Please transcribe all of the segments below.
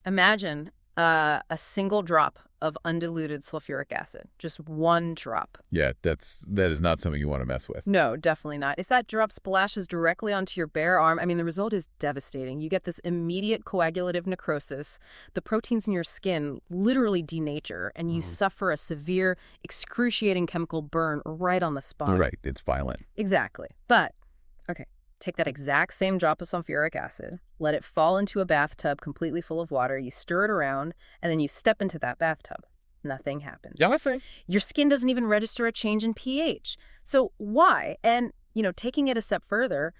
Imagine a single drop of undiluted sulfuric acid, just one drop. Yeah, that is not something you want to mess with. No, definitely not. If that drop splashes directly onto your bare arm, I mean, the result is devastating. You get this immediate coagulative necrosis. The proteins in your skin literally denature, and you suffer a severe, excruciating chemical burn right on the spot. Right, it's violent. Exactly. But, okay, take that exact same drop of sulfuric acid, let it fall into a bathtub completely full of water, you stir it around, and then you step into that bathtub. Nothing happens. Yeah, I think. Your skin doesn't even register a change in pH. So why? And, taking it a step further,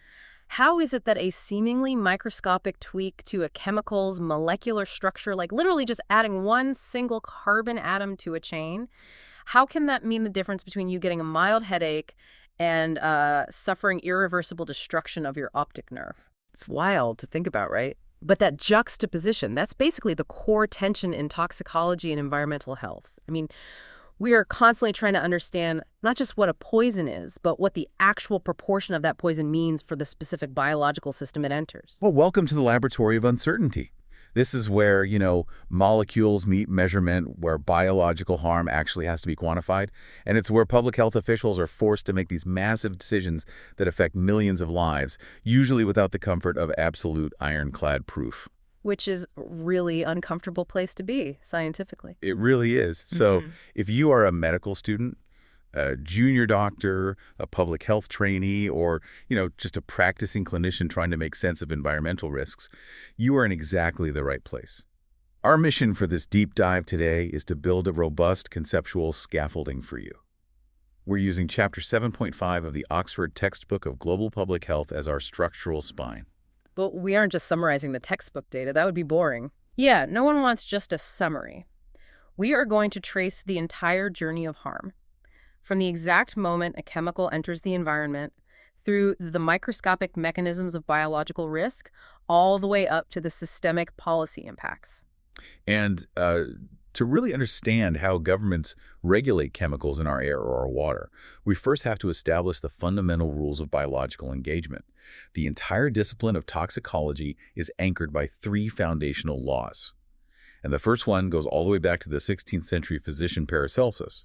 how is it that a seemingly microscopic tweak to a chemical's molecular structure, like literally just adding one single carbon atom to a chain, how can that mean the difference between you getting a mild headache and suffering irreversible destruction of your optic nerve? It's wild to think about, right? But that juxtaposition, that's basically the core tension in toxicology and environmental health. I mean, we are constantly trying to understand not just what a poison is, but what the actual proportion of that poison means for the specific biological system it enters. Well, welcome to the laboratory of uncertainty. This is where, molecules meet measurement, where biological harm actually has to be quantified. And it's where public health officials are forced to make these massive decisions that affect millions of lives, usually without the comfort of absolute ironclad proof. Which is a really uncomfortable place to be, scientifically. It really is. So if you are a medical student, a junior doctor, a public health trainee, or, just a practicing clinician trying to make sense of environmental risks, you are in exactly the right place. Our mission for this deep dive today is to build a robust conceptual scaffolding for you. We're using Chapter 7.5 of the Oxford Textbook of Global Public Health as our structural spine. But we aren't just summarizing the textbook data. That would be boring. Yeah, no one wants just a summary. We are going to trace the entire journey of harm, from the exact moment a chemical enters the environment, through the microscopic mechanisms of biological risk, all the way up to the systemic policy impacts. And to really understand how governments regulate chemicals in our air or our water, we first have to establish the fundamental rules of biological engagement. The entire discipline of toxicology is anchored by three foundational laws. And the first one goes all the way back to the 16th century physician Paracelsus.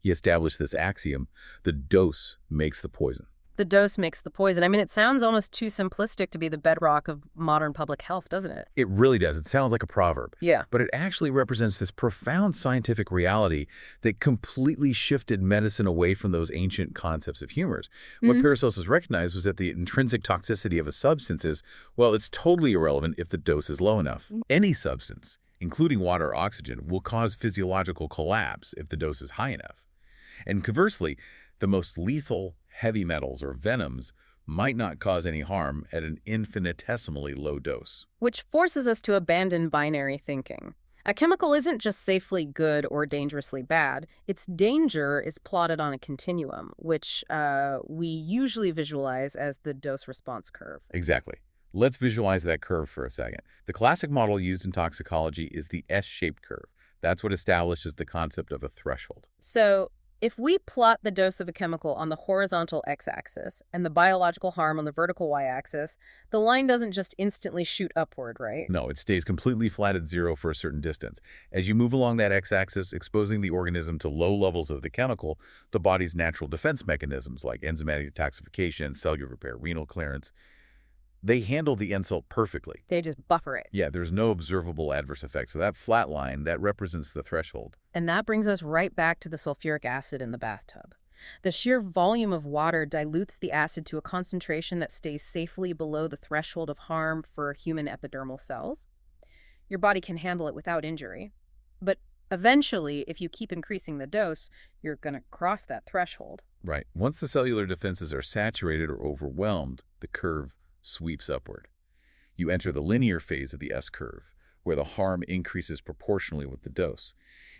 He established this axiom: the dose makes the poison. The dose makes the poison. I mean, it sounds almost too simplistic to be the bedrock of modern public health, doesn't it? It really does. It sounds like a proverb. Yeah. But it actually represents this profound scientific reality that completely shifted medicine away from those ancient concepts of humors. What Paracelsus recognized was that the intrinsic toxicity of a substance is, well, it's totally irrelevant if the dose is low enough. Any substance, including water or oxygen, will cause physiological collapse if the dose is high enough. And conversely, the most lethal heavy metals or venoms might not cause any harm at an infinitesimally low dose. Which forces us to abandon binary thinking. A chemical isn't just safely good or dangerously bad. Its danger is plotted on a continuum, which we usually visualize as the dose-response curve. Exactly. Let's visualize that curve for a second. The classic model used in toxicology is the S-shaped curve. That's what establishes the concept of a threshold. So if we plot the dose of a chemical on the horizontal x-axis and the biological harm on the vertical y-axis, the line doesn't just instantly shoot upward, right? No, it stays completely flat at zero for a certain distance. As you move along that x-axis, exposing the organism to low levels of the chemical, the body's natural defense mechanisms like enzymatic detoxification, cellular repair, renal clearance, they handle the insult perfectly. They just buffer it. Yeah, there's no observable adverse effect. So that flat line, that represents the threshold. And that brings us right back to the sulfuric acid in the bathtub. The sheer volume of water dilutes the acid to a concentration that stays safely below the threshold of harm for human epidermal cells. Your body can handle it without injury. But eventually, if you keep increasing the dose, you're going to cross that threshold. Right. Once the cellular defenses are saturated or overwhelmed, the curve sweeps upward. You enter the linear phase of the S-curve, where the harm increases proportionally with the dose.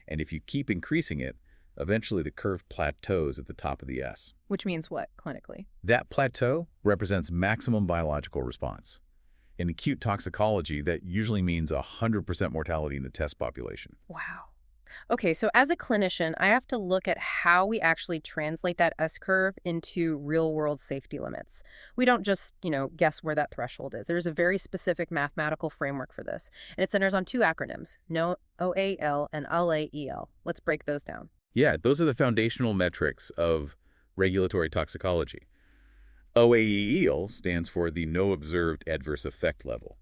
And if you keep increasing it, eventually the curve plateaus at the top of the S. Which means what, clinically? That plateau represents maximum biological response. In acute toxicology, that usually means 100% mortality in the test population. Wow. Okay, so as a clinician, I have to look at how we actually translate that S-curve into real-world safety limits. We don't just, guess where that threshold is. There's a very specific mathematical framework for this, and it centers on two acronyms, no OAL and LAEL. Let's break those down. Yeah, those are the foundational metrics of regulatory toxicology. OAEL stands for the No Observed Adverse Effect Level,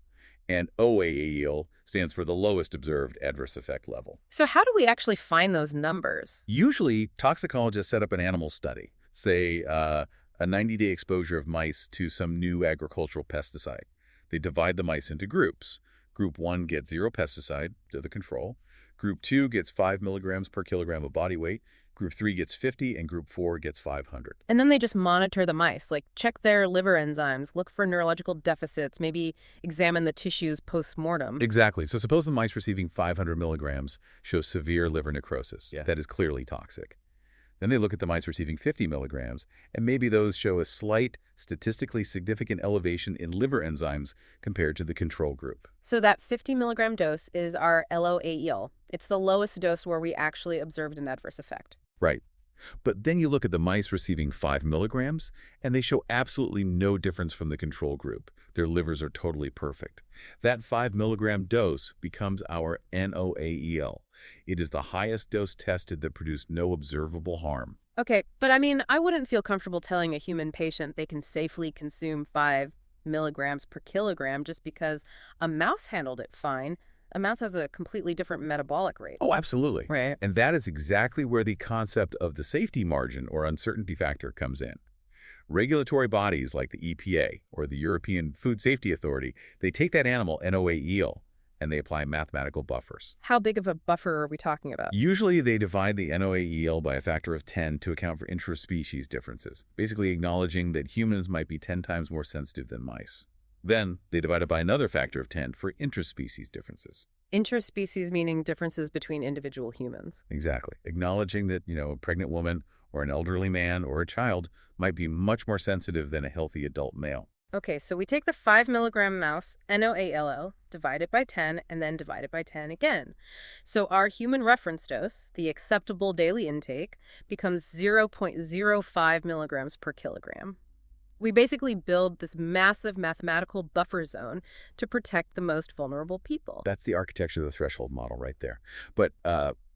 and OAEL stands for the Lowest Observed Adverse Effect Level. So how do we actually find those numbers? Usually, toxicologists set up an animal study, say a 90-day exposure of mice to some new agricultural pesticide. They divide the mice into groups. Group 1 gets 0 pesticide, they're the control. Group 2 gets 5 milligrams per kilogram of body weight. Group 3 gets 50, and Group 4 gets 500. And then they just monitor the mice, like check their liver enzymes, look for neurological deficits, maybe examine the tissues post-mortem. Exactly. So suppose the mice receiving 500 milligrams show severe liver necrosis. Yeah. That is clearly toxic. Then they look at the mice receiving 50 milligrams, and maybe those show a slight, statistically significant elevation in liver enzymes compared to the control group. So that 50 milligram dose is our LOAEL. It's the lowest dose where we actually observed an adverse effect. Right. But then you look at the mice receiving 5 milligrams, and they show absolutely no difference from the control group. Their livers are totally perfect. That 5 milligram dose becomes our NOAEL. It is the highest dose tested that produced no observable harm. Okay, but I wouldn't feel comfortable telling a human patient they can safely consume 5 milligrams per kilogram just because a mouse handled it fine. A mouse has a completely different metabolic rate. Oh, absolutely. Right. And that is exactly where the concept of the safety margin or uncertainty factor comes in. Regulatory bodies like the EPA or the European Food Safety Authority, they take that animal NOAEL and they apply mathematical buffers. How big of a buffer are we talking about? Usually they divide the NOAEL by a factor of 10 to account for intraspecies differences, basically acknowledging that humans might be 10 times more sensitive than mice. Then they divide it by another factor of 10 for interspecies differences. Interspecies meaning differences between individual humans. Exactly. Acknowledging that, a pregnant woman or an elderly man or a child might be much more sensitive than a healthy adult male. Okay, so we take the 5 milligram mouse, NOAEL, divide it by 10, and then divide it by 10 again. So our human reference dose, the acceptable daily intake, becomes 0.05 milligrams per kilogram. We basically build this massive mathematical buffer zone to protect the most vulnerable people. That's the architecture of the threshold model right there. But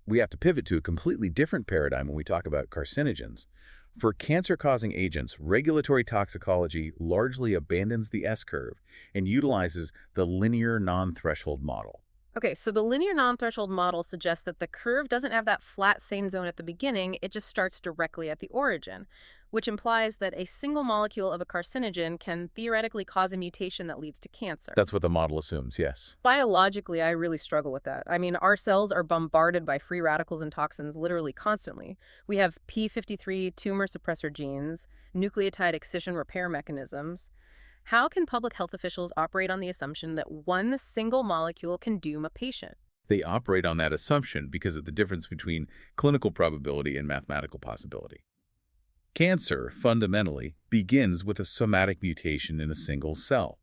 we have to pivot to a completely different paradigm when we talk about carcinogens. For cancer-causing agents, regulatory toxicology largely abandons the S-curve and utilizes the linear non-threshold model. Okay, so the linear non-threshold model suggests that the curve doesn't have that flat sane zone at the beginning, it just starts directly at the origin, which implies that a single molecule of a carcinogen can theoretically cause a mutation that leads to cancer. That's what the model assumes, yes. Biologically, I really struggle with that. Our cells are bombarded by free radicals and toxins literally constantly. We have p53 tumor suppressor genes, nucleotide excision repair mechanisms. How can public health officials operate on the assumption that one single molecule can doom a patient? They operate on that assumption because of the difference between clinical probability and mathematical possibility. Cancer, fundamentally, begins with a somatic mutation in a single cell.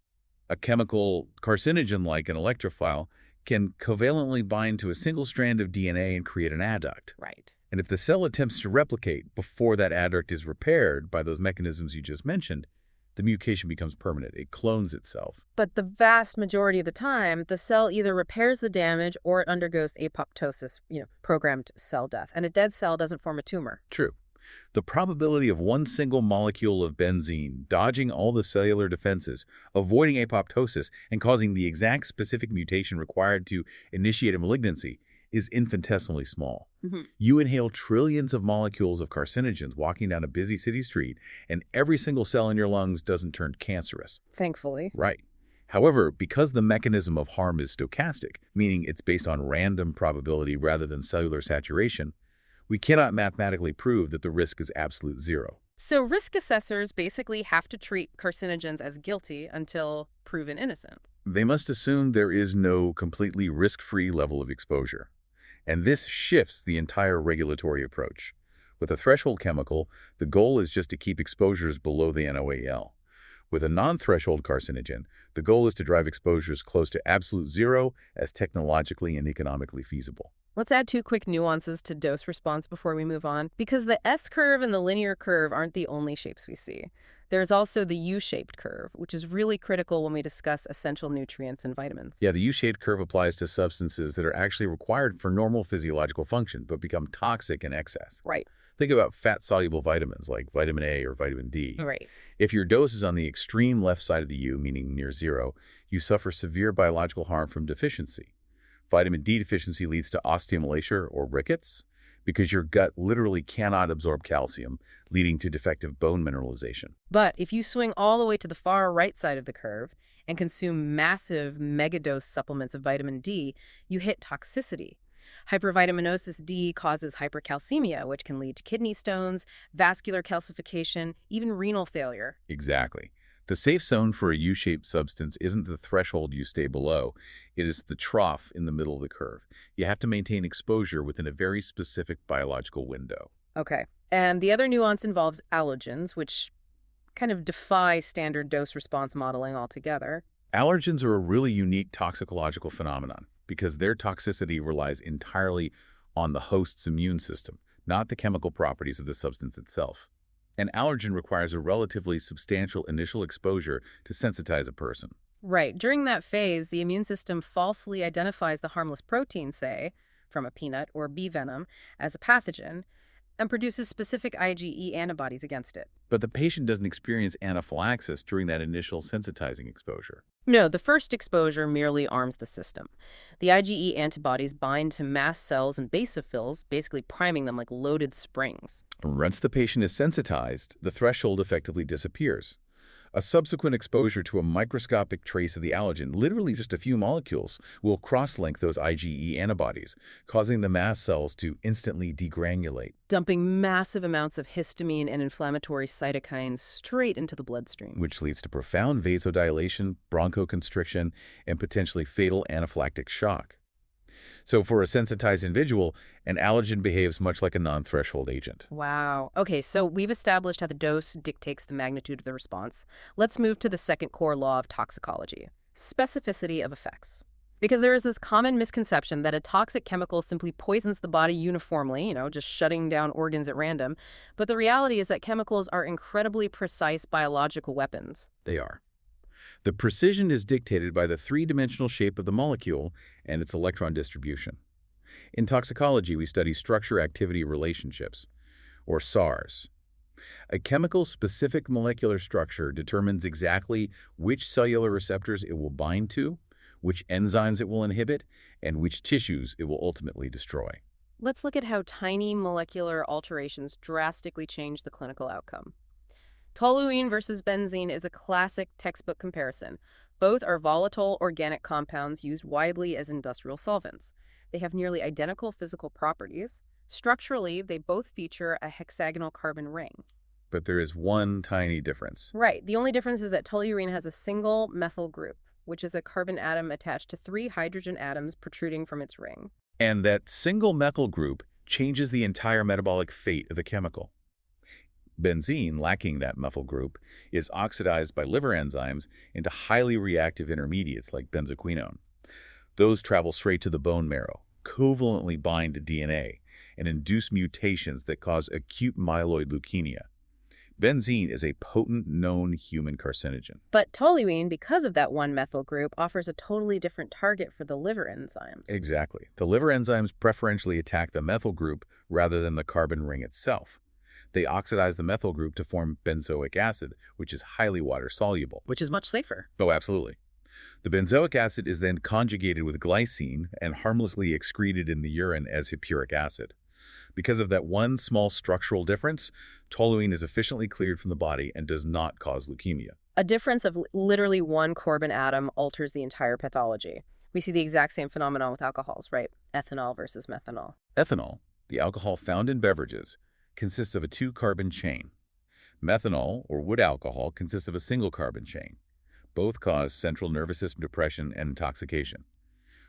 A chemical carcinogen like an electrophile can covalently bind to a single strand of DNA and create an adduct. Right. And if the cell attempts to replicate before that adduct is repaired by those mechanisms you just mentioned, the mutation becomes permanent. It clones itself. But the vast majority of the time, the cell either repairs the damage or it undergoes apoptosis, programmed cell death. And a dead cell doesn't form a tumor. True. The probability of one single molecule of benzene dodging all the cellular defenses, avoiding apoptosis, and causing the exact specific mutation required to initiate a malignancy is infinitesimally small. Mm-hmm. You inhale trillions of molecules of carcinogens walking down a busy city street, and every single cell in your lungs doesn't turn cancerous. Thankfully. Right. However, because the mechanism of harm is stochastic, meaning it's based on random probability rather than cellular saturation, we cannot mathematically prove that the risk is absolute zero. So risk assessors basically have to treat carcinogens as guilty until proven innocent. They must assume there is no completely risk-free level of exposure. And this shifts the entire regulatory approach. With a threshold chemical, the goal is just to keep exposures below the NOAEL. With a non-threshold carcinogen, the goal is to drive exposures close to absolute zero as technologically and economically feasible. Let's add two quick nuances to dose response before we move on, because the S-curve and the linear curve aren't the only shapes we see. There's also the U-shaped curve, which is really critical when we discuss essential nutrients and vitamins. Yeah, the U-shaped curve applies to substances that are actually required for normal physiological function but become toxic in excess. Right. Think about fat-soluble vitamins like vitamin A or vitamin D. Right. If your dose is on the extreme left side of the U, meaning near zero, you suffer severe biological harm from deficiency. Vitamin D deficiency leads to osteomalacia or rickets because your gut literally cannot absorb calcium, leading to defective bone mineralization. But if you swing all the way to the far right side of the curve and consume massive megadose supplements of vitamin D, you hit toxicity. Hypervitaminosis D causes hypercalcemia, which can lead to kidney stones, vascular calcification, even renal failure. Exactly. The safe zone for a U-shaped substance isn't the threshold you stay below. It is the trough in the middle of the curve. You have to maintain exposure within a very specific biological window. Okay. And the other nuance involves allergens, which kind of defy standard dose-response modeling altogether. Allergens are a really unique toxicological phenomenon because their toxicity relies entirely on the host's immune system, not the chemical properties of the substance itself. An allergen requires a relatively substantial initial exposure to sensitize a person. Right. During that phase, the immune system falsely identifies the harmless protein, say, from a peanut or bee venom, as a pathogen, and produces specific IgE antibodies against it. But the patient doesn't experience anaphylaxis during that initial sensitizing exposure. No, the first exposure merely arms the system. The IgE antibodies bind to mast cells and basophils, basically priming them like loaded springs. Once the patient is sensitized, the threshold effectively disappears. A subsequent exposure to a microscopic trace of the allergen, literally just a few molecules, will cross-link those IgE antibodies, causing the mast cells to instantly degranulate, Dumping massive amounts of histamine and inflammatory cytokines straight into the bloodstream. which leads to profound vasodilation, bronchoconstriction, and potentially fatal anaphylactic shock. So for a sensitized individual, an allergen behaves much like a non-threshold agent. Wow. Okay, so we've established how the dose dictates the magnitude of the response. Let's move to the second core law of toxicology, specificity of effects. Because there is this common misconception that a toxic chemical simply poisons the body uniformly, just shutting down organs at random. But the reality is that chemicals are incredibly precise biological weapons. They are. The precision is dictated by the three-dimensional shape of the molecule and its electron distribution. In toxicology, we study structure-activity relationships, or SARS. A chemical's specific molecular structure determines exactly which cellular receptors it will bind to, which enzymes it will inhibit, and which tissues it will ultimately destroy. Let's look at how tiny molecular alterations drastically change the clinical outcome. Toluene versus benzene is a classic textbook comparison. Both are volatile organic compounds used widely as industrial solvents. They have nearly identical physical properties. Structurally, they both feature a hexagonal carbon ring. But there is one tiny difference. Right. The only difference is that toluene has a single methyl group, which is a carbon atom attached to 3 hydrogen atoms protruding from its ring. And that single methyl group changes the entire metabolic fate of the chemical. Benzene, lacking that methyl group, is oxidized by liver enzymes into highly reactive intermediates like benzoquinone. Those travel straight to the bone marrow, covalently bind to DNA, and induce mutations that cause acute myeloid leukemia. Benzene is a potent known human carcinogen. But toluene, because of that one methyl group, offers a totally different target for the liver enzymes. Exactly. The liver enzymes preferentially attack the methyl group rather than the carbon ring itself. They oxidize the methyl group to form benzoic acid, which is highly water-soluble. Which is much safer. Oh, absolutely. The benzoic acid is then conjugated with glycine and harmlessly excreted in the urine as hippuric acid. Because of that one small structural difference, toluene is efficiently cleared from the body and does not cause leukemia. A difference of literally one carbon atom alters the entire pathology. We see the exact same phenomenon with alcohols, right? Ethanol versus methanol. Ethanol, the alcohol found in beverages, consists of a 2-carbon chain. Methanol, or wood alcohol, consists of a single carbon chain. Both cause central nervous system depression and intoxication.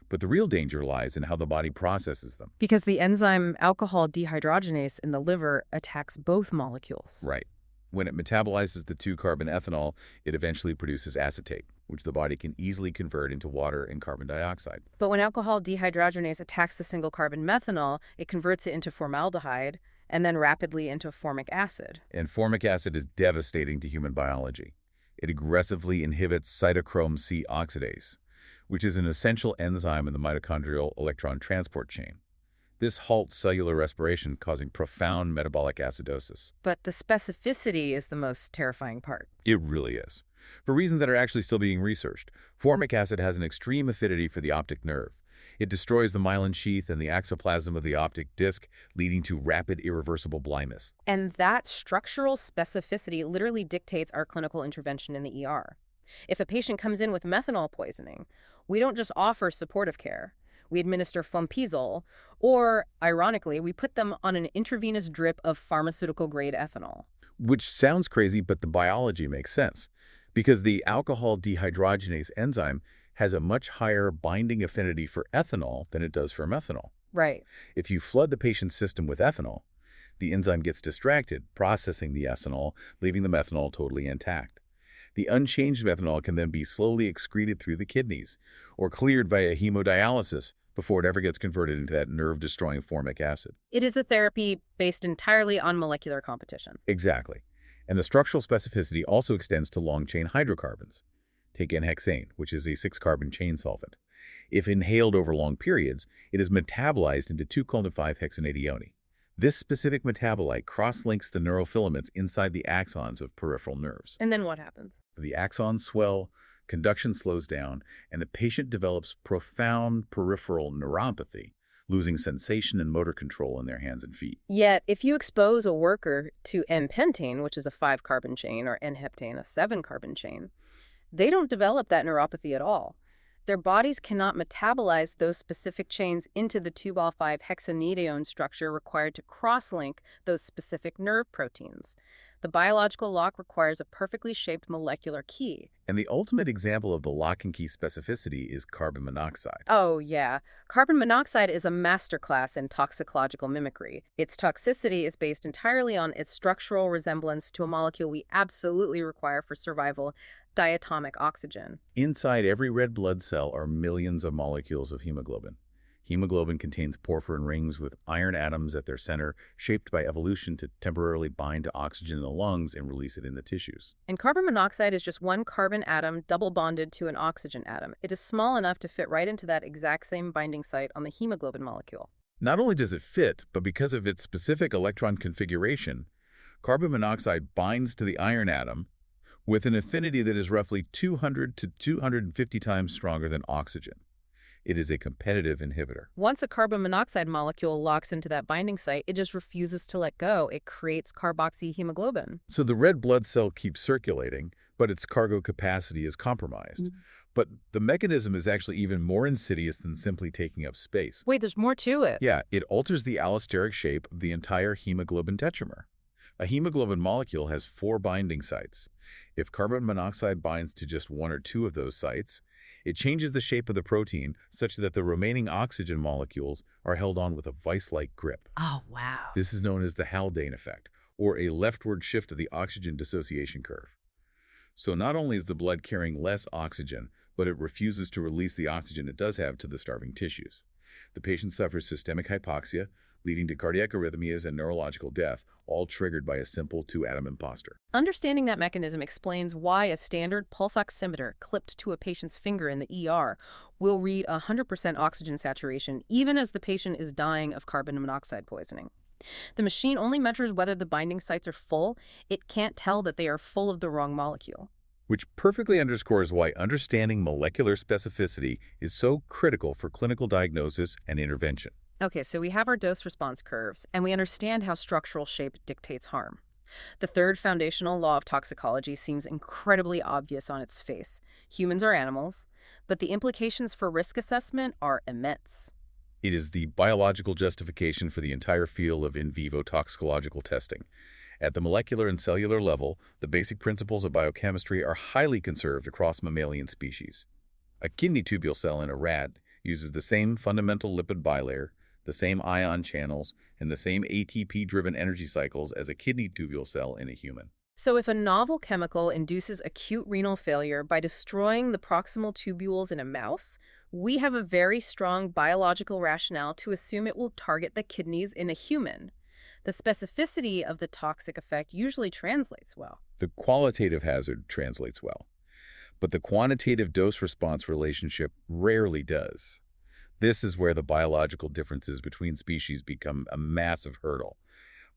But the real danger lies in how the body processes them. Because the enzyme alcohol dehydrogenase in the liver attacks both molecules. Right. When it metabolizes the 2-carbon ethanol, it eventually produces acetate, which the body can easily convert into water and carbon dioxide. But when alcohol dehydrogenase attacks the single carbon methanol, it converts it into formaldehyde and then rapidly into formic acid. And formic acid is devastating to human biology. It aggressively inhibits cytochrome C oxidase, which is an essential enzyme in the mitochondrial electron transport chain. This halts cellular respiration, causing profound metabolic acidosis. But the specificity is the most terrifying part. It really is. For reasons that are actually still being researched, formic acid has an extreme affinity for the optic nerve. It destroys the myelin sheath and the axoplasm of the optic disc, leading to rapid, irreversible blindness. And that structural specificity literally dictates our clinical intervention in the ER. If a patient comes in with methanol poisoning, we don't just offer supportive care. We administer Fompizol, or, ironically, we put them on an intravenous drip of pharmaceutical-grade ethanol. Which sounds crazy, but the biology makes sense, because the alcohol dehydrogenase enzyme has a much higher binding affinity for ethanol than it does for methanol. Right. If you flood the patient's system with ethanol, the enzyme gets distracted, processing the ethanol, leaving the methanol totally intact. The unchanged methanol can then be slowly excreted through the kidneys or cleared via hemodialysis before it ever gets converted into that nerve-destroying formic acid. It is a therapy based entirely on molecular competition. Exactly. And the structural specificity also extends to long-chain hydrocarbons. Take N-hexane, which is a 6-carbon chain solvent. If inhaled over long periods, it is metabolized into 2-quantified-hexanedione. This specific metabolite cross-links the neurofilaments inside the axons of peripheral nerves. And then what happens? The axons swell, conduction slows down, and the patient develops profound peripheral neuropathy, losing sensation and motor control in their hands and feet. Yet, if you expose a worker to N-pentane, which is a 5-carbon chain, or N-heptane, a 7-carbon chain, they don't develop that neuropathy at all. Their bodies cannot metabolize those specific chains into the 2-5-hexanedione structure required to cross-link those specific nerve proteins. The biological lock requires a perfectly shaped molecular key. And the ultimate example of the lock and key specificity is carbon monoxide. Oh, yeah. Carbon monoxide is a masterclass in toxicological mimicry. Its toxicity is based entirely on its structural resemblance to a molecule we absolutely require for survival, diatomic oxygen. Inside every red blood cell are millions of molecules of hemoglobin. Hemoglobin contains porphyrin rings with iron atoms at their center, shaped by evolution to temporarily bind to oxygen in the lungs and release it in the tissues. And carbon monoxide is just one carbon atom double bonded to an oxygen atom. It is small enough to fit right into that exact same binding site on the hemoglobin molecule. Not only does it fit, but because of its specific electron configuration, carbon monoxide binds to the iron atom with an affinity that is roughly 200 to 250 times stronger than oxygen. It is a competitive inhibitor. Once a carbon monoxide molecule locks into that binding site, it just refuses to let go. It creates carboxyhemoglobin. So the red blood cell keeps circulating, but its cargo capacity is compromised. But the mechanism is actually even more insidious than simply taking up space. Wait, there's more to it. Yeah, it alters the allosteric shape of the entire hemoglobin tetramer. A hemoglobin molecule has 4 binding sites. If carbon monoxide binds to just 1 or 2 of those sites, it changes the shape of the protein such that the remaining oxygen molecules are held on with a vice-like grip. Oh, wow. This is known as the Haldane effect, or a leftward shift of the oxygen dissociation curve. So not only is the blood carrying less oxygen, but it refuses to release the oxygen it does have to the starving tissues. The patient suffers systemic hypoxia, leading to cardiac arrhythmias and neurological death, all triggered by a simple 2-atom imposter. Understanding that mechanism explains why a standard pulse oximeter clipped to a patient's finger in the ER will read 100% oxygen saturation, even as the patient is dying of carbon monoxide poisoning. The machine only measures whether the binding sites are full. It can't tell that they are full of the wrong molecule. Which perfectly underscores why understanding molecular specificity is so critical for clinical diagnosis and intervention. Okay, so we have our dose-response curves, and we understand how structural shape dictates harm. The third foundational law of toxicology seems incredibly obvious on its face. Humans are animals, but the implications for risk assessment are immense. It is the biological justification for the entire field of in vivo toxicological testing. At the molecular and cellular level, the basic principles of biochemistry are highly conserved across mammalian species. A kidney tubule cell in a rat uses the same fundamental lipid bilayer, the same ion channels, and the same ATP-driven energy cycles as a kidney tubule cell in a human. So if a novel chemical induces acute renal failure by destroying the proximal tubules in a mouse, we have a very strong biological rationale to assume it will target the kidneys in a human. The specificity of the toxic effect usually translates well. The qualitative hazard translates well, but the quantitative dose-response relationship rarely does. This is where the biological differences between species become a massive hurdle.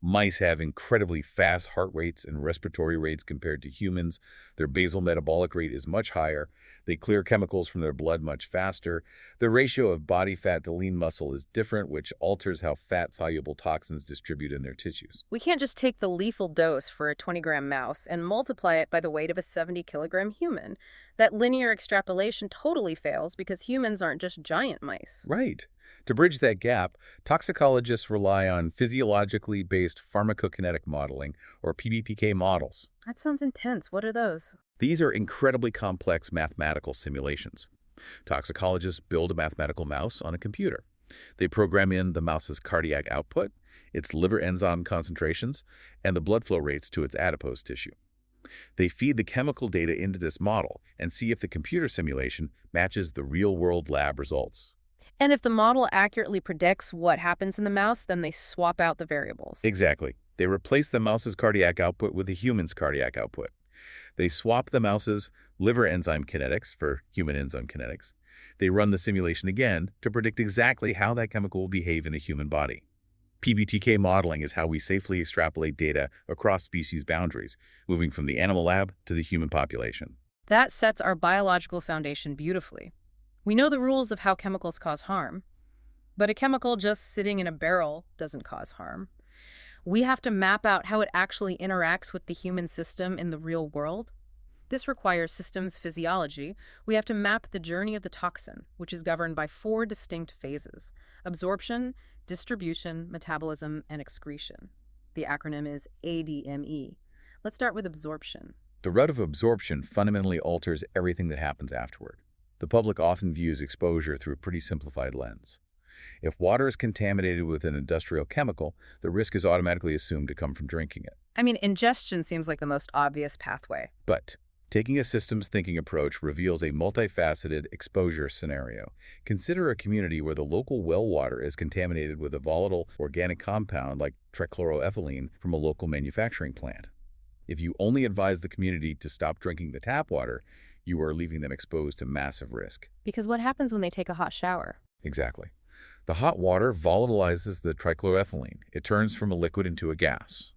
Mice have incredibly fast heart rates and respiratory rates compared to humans. Their basal metabolic rate is much higher. They clear chemicals from their blood much faster. The ratio of body fat to lean muscle is different, which alters how fat-soluble toxins distribute in their tissues. We can't just take the lethal dose for a 20-gram mouse and multiply it by the weight of a 70-kilogram human. That linear extrapolation totally fails because humans aren't just giant mice. Right. To bridge that gap, toxicologists rely on physiologically based pharmacokinetic modeling, or PBPK models. That sounds intense. What are those? These are incredibly complex mathematical simulations. Toxicologists build a mathematical mouse on a computer. They program in the mouse's cardiac output, its liver enzyme concentrations, and the blood flow rates to its adipose tissue. They feed the chemical data into this model and see if the computer simulation matches the real-world lab results. And if the model accurately predicts what happens in the mouse, then they swap out the variables. Exactly. They replace the mouse's cardiac output with the human's cardiac output. They swap the mouse's liver enzyme kinetics for human enzyme kinetics. They run the simulation again to predict exactly how that chemical will behave in the human body. PBTK modeling is how we safely extrapolate data across species boundaries, moving from the animal lab to the human population. That sets our biological foundation beautifully. We know the rules of how chemicals cause harm, but a chemical just sitting in a barrel doesn't cause harm. We have to map out how it actually interacts with the human system in the real world. This requires systems physiology. We have to map the journey of the toxin, which is governed by 4 distinct phases: absorption, distribution, metabolism, and excretion. The acronym is ADME. Let's start with absorption. The route of absorption fundamentally alters everything that happens afterward. The public often views exposure through a pretty simplified lens. If water is contaminated with an industrial chemical, the risk is automatically assumed to come from drinking it. I mean, ingestion seems like the most obvious pathway. But taking a systems thinking approach reveals a multifaceted exposure scenario. Consider a community where the local well water is contaminated with a volatile organic compound like trichloroethylene from a local manufacturing plant. If you only advise the community to stop drinking the tap water, you are leaving them exposed to massive risk. Because what happens when they take a hot shower? Exactly. The hot water volatilizes the trichloroethylene. It turns from a liquid into a gas.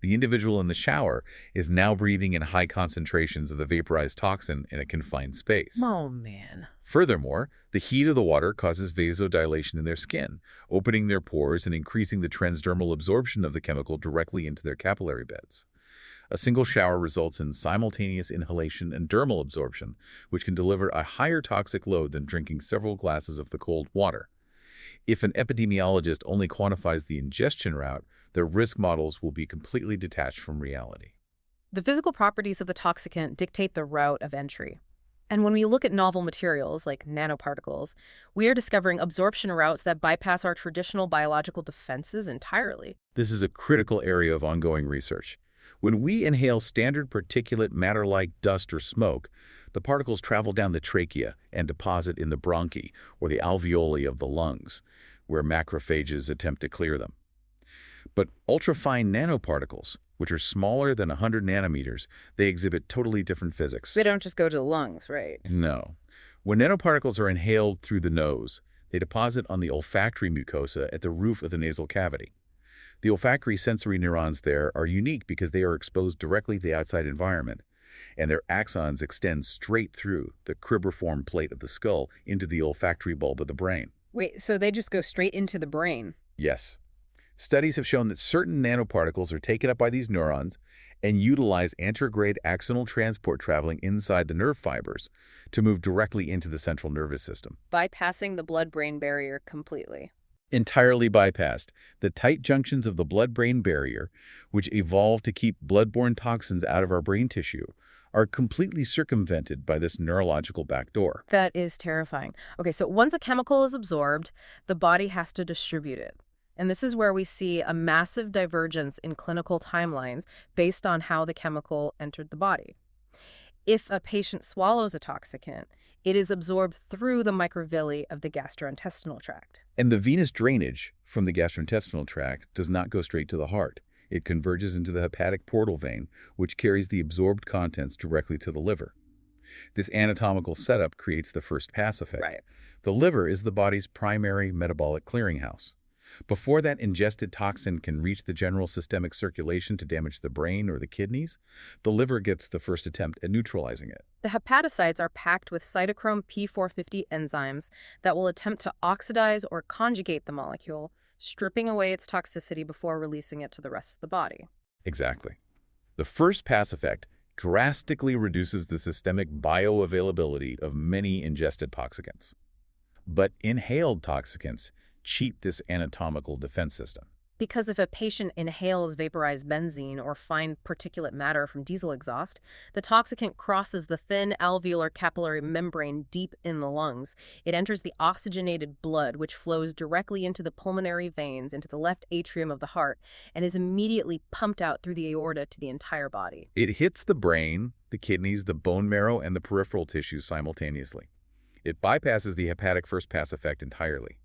The individual in the shower is now breathing in high concentrations of the vaporized toxin in a confined space. Oh, man. Furthermore, the heat of the water causes vasodilation in their skin, opening their pores and increasing the transdermal absorption of the chemical directly into their capillary beds. A single shower results in simultaneous inhalation and dermal absorption, which can deliver a higher toxic load than drinking several glasses of the cold water. If an epidemiologist only quantifies the ingestion route, their risk models will be completely detached from reality. The physical properties of the toxicant dictate the route of entry. And when we look at novel materials like nanoparticles, we are discovering absorption routes that bypass our traditional biological defenses entirely. This is a critical area of ongoing research. When we inhale standard particulate matter like dust or smoke, the particles travel down the trachea and deposit in the bronchi, or the alveoli of the lungs, where macrophages attempt to clear them. But ultrafine nanoparticles, which are smaller than 100 nanometers, they exhibit totally different physics. They don't just go to the lungs, right? No. When nanoparticles are inhaled through the nose, they deposit on the olfactory mucosa at the roof of the nasal cavity. The olfactory sensory neurons there are unique because they are exposed directly to the outside environment, and their axons extend straight through the cribriform plate of the skull into the olfactory bulb of the brain. Wait, so they just go straight into the brain? Yes. Studies have shown that certain nanoparticles are taken up by these neurons and utilize anterograde axonal transport traveling inside the nerve fibers to move directly into the central nervous system. Bypassing the blood-brain barrier completely. Entirely bypassed. The tight junctions of the blood-brain barrier, which evolved to keep blood-borne toxins out of our brain tissue, are completely circumvented by this neurological backdoor. That is terrifying. Okay, so once a chemical is absorbed, the body has to distribute it. And this is where we see a massive divergence in clinical timelines based on how the chemical entered the body. If a patient swallows a toxicant, it is absorbed through the microvilli of the gastrointestinal tract. And the venous drainage from the gastrointestinal tract does not go straight to the heart. It converges into the hepatic portal vein, which carries the absorbed contents directly to the liver. This anatomical setup creates the first pass effect. Right. The liver is the body's primary metabolic clearinghouse. Before that ingested toxin can reach the general systemic circulation to damage the brain or the kidneys, the liver gets the first attempt at neutralizing it. The hepatocytes are packed with cytochrome P450 enzymes that will attempt to oxidize or conjugate the molecule, stripping away its toxicity before releasing it to the rest of the body. Exactly. The first pass effect drastically reduces the systemic bioavailability of many ingested toxicants. But inhaled toxicants cheat this anatomical defense system. Because if a patient inhales vaporized benzene or fine particulate matter from diesel exhaust, the toxicant crosses the thin alveolar capillary membrane deep in the lungs. It enters the oxygenated blood, which flows directly into the pulmonary veins, into the left atrium of the heart, and is immediately pumped out through the aorta to the entire body. It hits the brain, the kidneys, the bone marrow, and the peripheral tissues simultaneously. It bypasses the hepatic first pass effect entirely.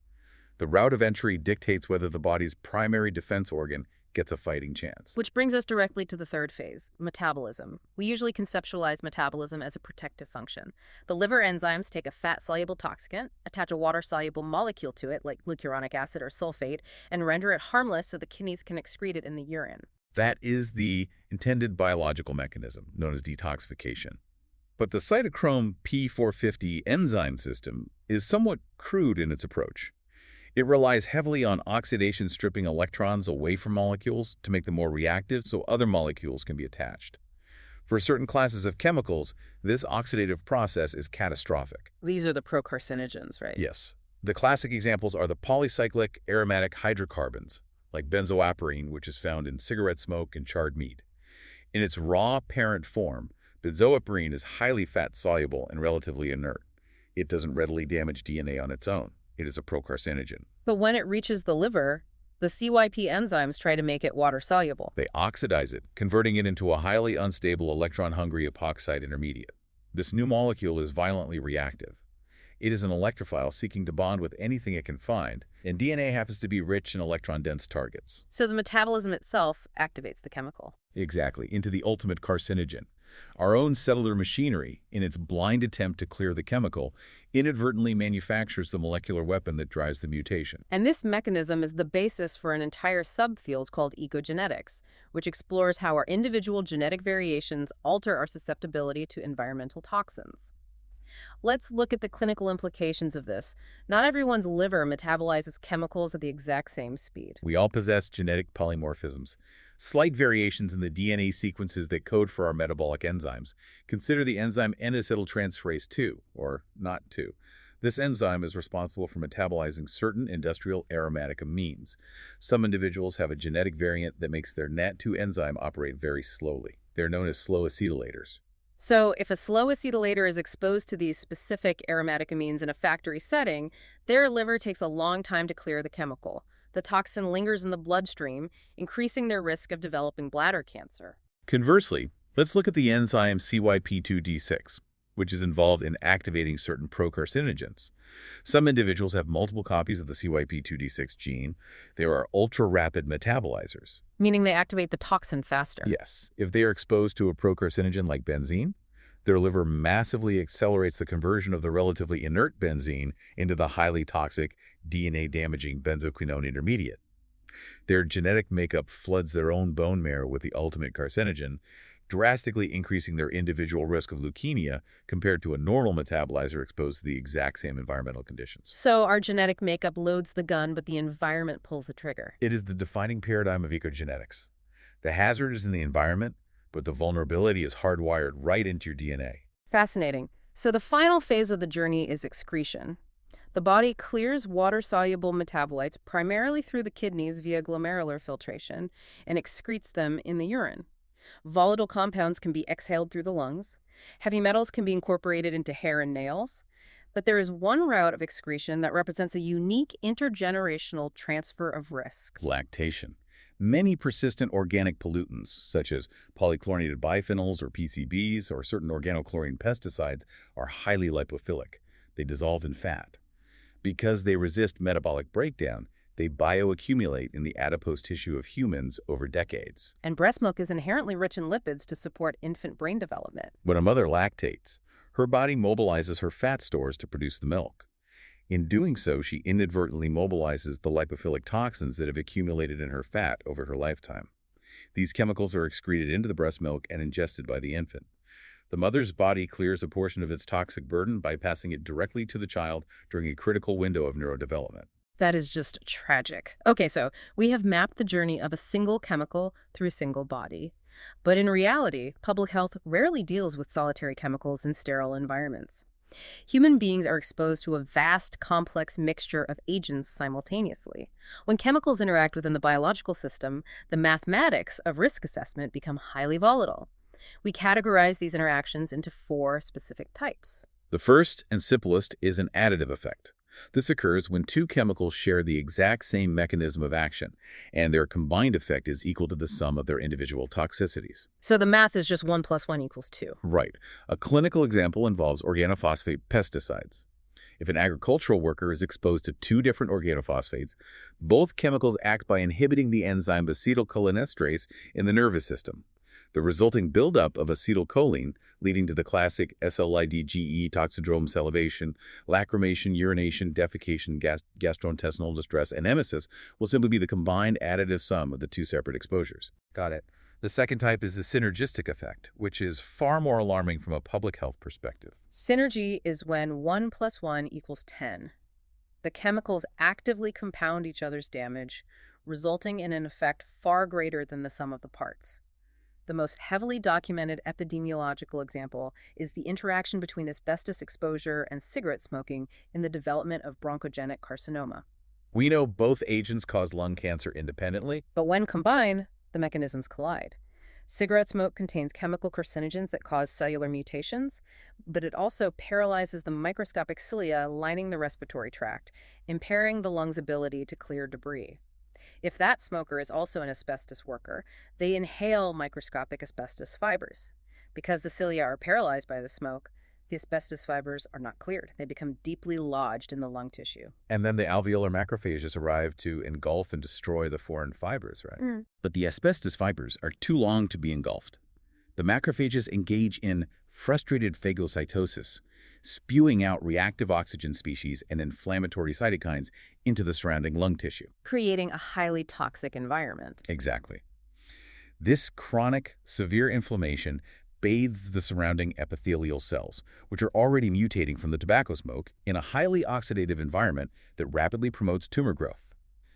The route of entry dictates whether the body's primary defense organ gets a fighting chance. Which brings us directly to the third phase, metabolism. We usually conceptualize metabolism as a protective function. The liver enzymes take a fat-soluble toxicant, attach a water-soluble molecule to it, like glucuronic acid or sulfate, and render it harmless so the kidneys can excrete it in the urine. That is the intended biological mechanism, known as detoxification. But the cytochrome P450 enzyme system is somewhat crude in its approach. It relies heavily on oxidation stripping electrons away from molecules to make them more reactive so other molecules can be attached. For certain classes of chemicals, this oxidative process is catastrophic. These are the procarcinogens, right? Yes. The classic examples are the polycyclic aromatic hydrocarbons, like benzoaperine, which is found in cigarette smoke and charred meat. In its raw parent form, benzoaperine is highly fat-soluble and relatively inert. It doesn't readily damage DNA on its own. It is a procarcinogen. But when it reaches the liver, the CYP enzymes try to make it water-soluble. They oxidize it, converting it into a highly unstable electron-hungry epoxide intermediate. This new molecule is violently reactive. It is an electrophile seeking to bond with anything it can find, and DNA happens to be rich in electron-dense targets. So the metabolism itself activates the chemical. Exactly, into the ultimate carcinogen. Our own cellular machinery, in its blind attempt to clear the chemical, inadvertently manufactures the molecular weapon that drives the mutation. And this mechanism is the basis for an entire subfield called ecogenetics, which explores how our individual genetic variations alter our susceptibility to environmental toxins. Let's look at the clinical implications of this. Not everyone's liver metabolizes chemicals at the exact same speed. We all possess genetic polymorphisms, slight variations in the DNA sequences that code for our metabolic enzymes. Consider the enzyme N-acetyltransferase 2, or NOT2. This enzyme is responsible for metabolizing certain industrial aromatic amines. Some individuals have a genetic variant that makes their NAT2 enzyme operate very slowly. They're known as slow acetylators. So if a slow acetylator is exposed to these specific aromatic amines in a factory setting, their liver takes a long time to clear the chemical. The toxin lingers in the bloodstream, increasing their risk of developing bladder cancer. Conversely, let's look at the enzyme CYP2D6, which is involved in activating certain procarcinogens. Some individuals have multiple copies of the CYP2D6 gene. They are ultra-rapid metabolizers. Meaning they activate the toxin faster. Yes. If they are exposed to a procarcinogen like benzene, their liver massively accelerates the conversion of the relatively inert benzene into the highly toxic, DNA-damaging benzoquinone intermediate. Their genetic makeup floods their own bone marrow with the ultimate carcinogen, drastically increasing their individual risk of leukemia compared to a normal metabolizer exposed to the exact same environmental conditions. So our genetic makeup loads the gun, but the environment pulls the trigger. It is the defining paradigm of ecogenetics. The hazard is in the environment, but the vulnerability is hardwired right into your DNA. Fascinating. So the final phase of the journey is excretion. The body clears water-soluble metabolites primarily through the kidneys via glomerular filtration and excretes them in the urine. Volatile compounds can be exhaled through the lungs. Heavy metals can be incorporated into hair and nails. But there is one route of excretion that represents a unique intergenerational transfer of risk. Lactation. Many persistent organic pollutants, such as polychlorinated biphenyls or PCBs or certain organochlorine pesticides, are highly lipophilic. They dissolve in fat. Because they resist metabolic breakdown, they bioaccumulate in the adipose tissue of humans over decades. And breast milk is inherently rich in lipids to support infant brain development. When a mother lactates, her body mobilizes her fat stores to produce the milk. In doing so, she inadvertently mobilizes the lipophilic toxins that have accumulated in her fat over her lifetime. These chemicals are excreted into the breast milk and ingested by the infant. The mother's body clears a portion of its toxic burden by passing it directly to the child during a critical window of neurodevelopment. That is just tragic. Okay, so we have mapped the journey of a single chemical through a single body. But in reality, public health rarely deals with solitary chemicals in sterile environments. Human beings are exposed to a vast, complex mixture of agents simultaneously. When chemicals interact within the biological system, the mathematics of risk assessment become highly volatile. We categorize these interactions into 4 specific types. The first and simplest is an additive effect. This occurs when 2 chemicals share the exact same mechanism of action, and their combined effect is equal to the sum of their individual toxicities. So the math is just 1 + 1 = 2. Right. A clinical example involves organophosphate pesticides. If an agricultural worker is exposed to 2 different organophosphates, both chemicals act by inhibiting the enzyme acetylcholinesterase in the nervous system. The resulting buildup of acetylcholine, leading to the classic SLIDGE toxidrome salivation, lacrimation, urination, defecation, gastrointestinal distress, and emesis, will simply be the combined additive sum of the 2 separate exposures. Got it. The second type is the synergistic effect, which is far more alarming from a public health perspective. Synergy is when 1 + 1 = 10. The chemicals actively compound each other's damage, resulting in an effect far greater than the sum of the parts. The most heavily documented epidemiological example is the interaction between asbestos exposure and cigarette smoking in the development of bronchogenic carcinoma. We know both agents cause lung cancer independently. But when combined, the mechanisms collide. Cigarette smoke contains chemical carcinogens that cause cellular mutations, but it also paralyzes the microscopic cilia lining the respiratory tract, impairing the lung's ability to clear debris. If that smoker is also an asbestos worker, they inhale microscopic asbestos fibers. Because the cilia are paralyzed by the smoke, the asbestos fibers are not cleared. They become deeply lodged in the lung tissue. And then the alveolar macrophages arrive to engulf and destroy the foreign fibers, right? But the asbestos fibers are too long to be engulfed. The macrophages engage in frustrated phagocytosis, spewing out reactive oxygen species and inflammatory cytokines into the surrounding lung tissue. Creating a highly toxic environment. Exactly. This chronic, severe inflammation bathes the surrounding epithelial cells, which are already mutating from the tobacco smoke, in a highly oxidative environment that rapidly promotes tumor growth.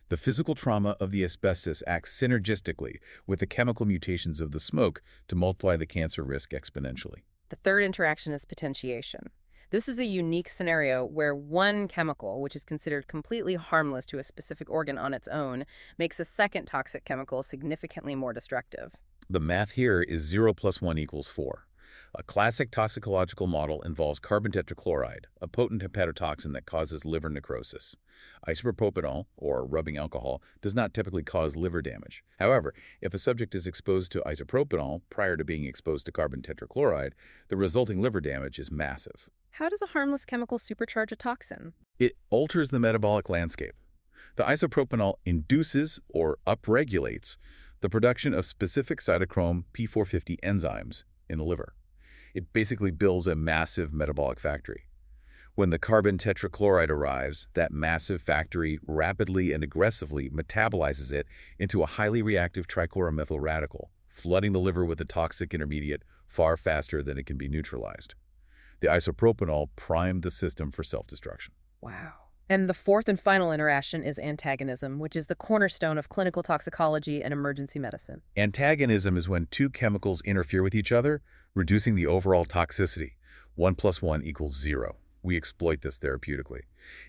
The physical trauma of the asbestos acts synergistically with the chemical mutations of the smoke to multiply the cancer risk exponentially. The third interaction is potentiation. This is a unique scenario where one chemical, which is considered completely harmless to a specific organ on its own, makes a second toxic chemical significantly more destructive. The math here is 0 + 1 = 4. A classic toxicological model involves carbon tetrachloride, a potent hepatotoxin that causes liver necrosis. Isopropanol, or rubbing alcohol, does not typically cause liver damage. However, if a subject is exposed to isopropanol prior to being exposed to carbon tetrachloride, the resulting liver damage is massive. How does a harmless chemical supercharge a toxin? It alters the metabolic landscape. The isopropanol induces or upregulates the production of specific cytochrome P450 enzymes in the liver. It basically builds a massive metabolic factory. When the carbon tetrachloride arrives, that massive factory rapidly and aggressively metabolizes it into a highly reactive trichloروmethyl radical, flooding the liver with the toxic intermediate far faster than it can be neutralized. The isopropanol primed the system for self-destruction. Wow. And the fourth and final interaction is antagonism, which is the cornerstone of clinical toxicology and emergency medicine. Antagonism is when 2 chemicals interfere with each other, reducing the overall toxicity. 1 + 1 = 0. We exploit this therapeutically.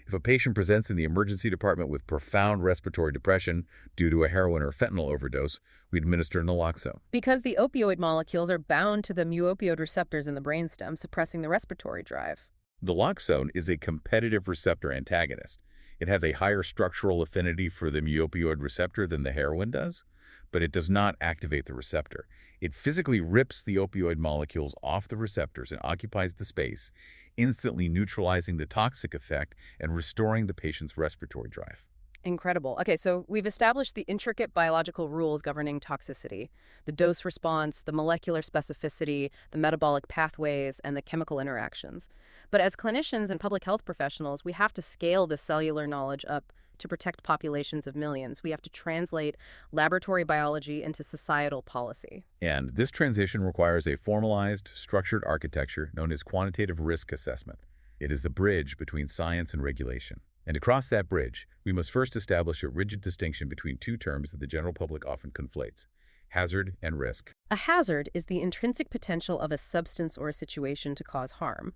If a patient presents in the emergency department with profound respiratory depression due to a heroin or fentanyl overdose, we administer naloxone. Because the opioid molecules are bound to the mu-opioid receptors in the brainstem, suppressing the respiratory drive. Naloxone is a competitive receptor antagonist. It has a higher structural affinity for the mu-opioid receptor than the heroin does, but it does not activate the receptor. It physically rips the opioid molecules off the receptors and occupies the space, instantly neutralizing the toxic effect and restoring the patient's respiratory drive. Incredible. Okay, so we've established the intricate biological rules governing toxicity, the dose response, the molecular specificity, the metabolic pathways, and the chemical interactions. But as clinicians and public health professionals, we have to scale the cellular knowledge up to protect populations of millions. We have to translate laboratory biology into societal policy. And this transition requires a formalized, structured architecture known as quantitative risk assessment. It is the bridge between science and regulation. And to cross that bridge, we must first establish a rigid distinction between two terms that the general public often conflates: hazard and risk. A hazard is the intrinsic potential of a substance or a situation to cause harm.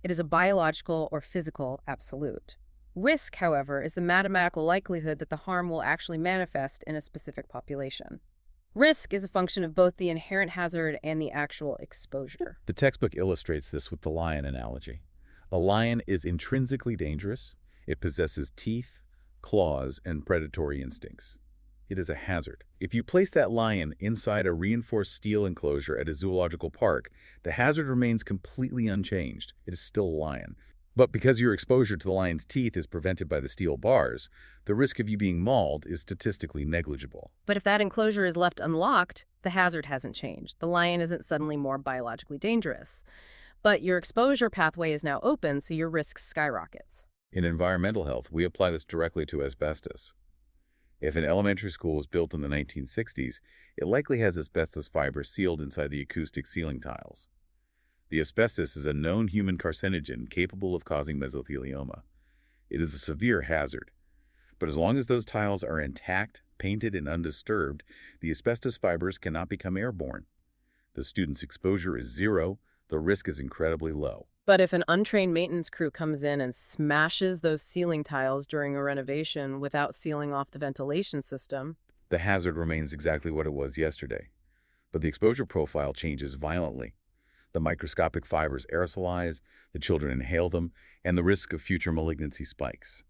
It is a biological or physical absolute. Risk, however, is the mathematical likelihood that the harm will actually manifest in a specific population. Risk is a function of both the inherent hazard and the actual exposure. The textbook illustrates this with the lion analogy. A lion is intrinsically dangerous. It possesses teeth, claws, and predatory instincts. It is a hazard. If you place that lion inside a reinforced steel enclosure at a zoological park, the hazard remains completely unchanged. It is still a lion. But because your exposure to the lion's teeth is prevented by the steel bars, the risk of you being mauled is statistically negligible. But if that enclosure is left unlocked, the hazard hasn't changed. The lion isn't suddenly more biologically dangerous. But your exposure pathway is now open, so your risk skyrockets. In environmental health, we apply this directly to asbestos. If an elementary school was built in the 1960s, it likely has asbestos fibers sealed inside the acoustic ceiling tiles. The asbestos is a known human carcinogen capable of causing mesothelioma. It is a severe hazard. But as long as those tiles are intact, painted, and undisturbed, the asbestos fibers cannot become airborne. The student's exposure is zero. The risk is incredibly low. But if an untrained maintenance crew comes in and smashes those ceiling tiles during a renovation without sealing off the ventilation system, the hazard remains exactly what it was yesterday. But the exposure profile changes violently. The microscopic fibers aerosolize, the children inhale them, and the risk of future malignancy spikes.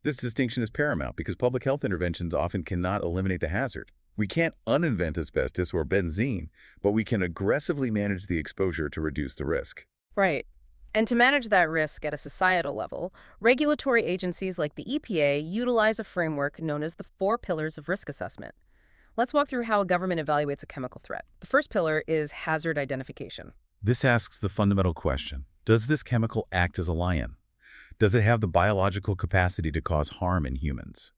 This distinction is paramount because public health interventions often cannot eliminate the hazard. We can't uninvent asbestos or benzene, but we can aggressively manage the exposure to reduce the risk. Right. And to manage that risk at a societal level, regulatory agencies like the EPA utilize a framework known as the 4 pillars of risk assessment. Let's walk through how a government evaluates a chemical threat. The first pillar is hazard identification. This asks the fundamental question: does this chemical act as a lion? Does it have the biological capacity to cause harm in humans?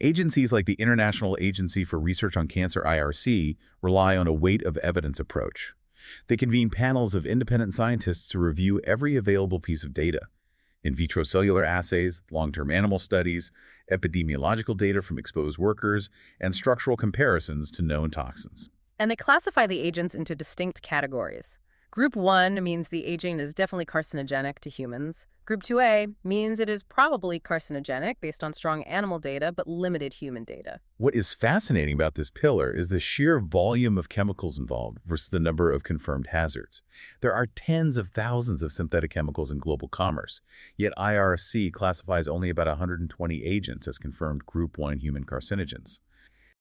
Agencies like the International Agency for Research on Cancer, IRC, rely on a weight of evidence approach. They convene panels of independent scientists to review every available piece of data: in vitro cellular assays, long-term animal studies, epidemiological data from exposed workers, and structural comparisons to known toxins. And they classify the agents into distinct categories. Group 1 means the agent is definitely carcinogenic to humans. Group 2A means it is probably carcinogenic based on strong animal data but limited human data. What is fascinating about this pillar is the sheer volume of chemicals involved versus the number of confirmed hazards. There are tens of thousands of synthetic chemicals in global commerce, yet IRC classifies only about 120 agents as confirmed Group 1 human carcinogens.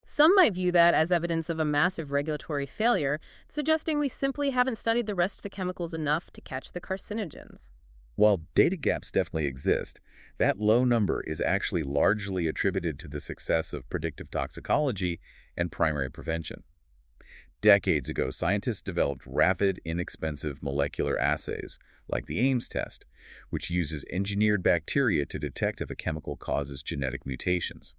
Some might view that as evidence of a massive regulatory failure, suggesting we simply haven't studied the rest of the chemicals enough to catch the carcinogens. While data gaps definitely exist, that low number is actually largely attributed to the success of predictive toxicology and primary prevention. Decades ago, scientists developed rapid, inexpensive molecular assays, like the Ames test, which uses engineered bacteria to detect if a chemical causes genetic mutations.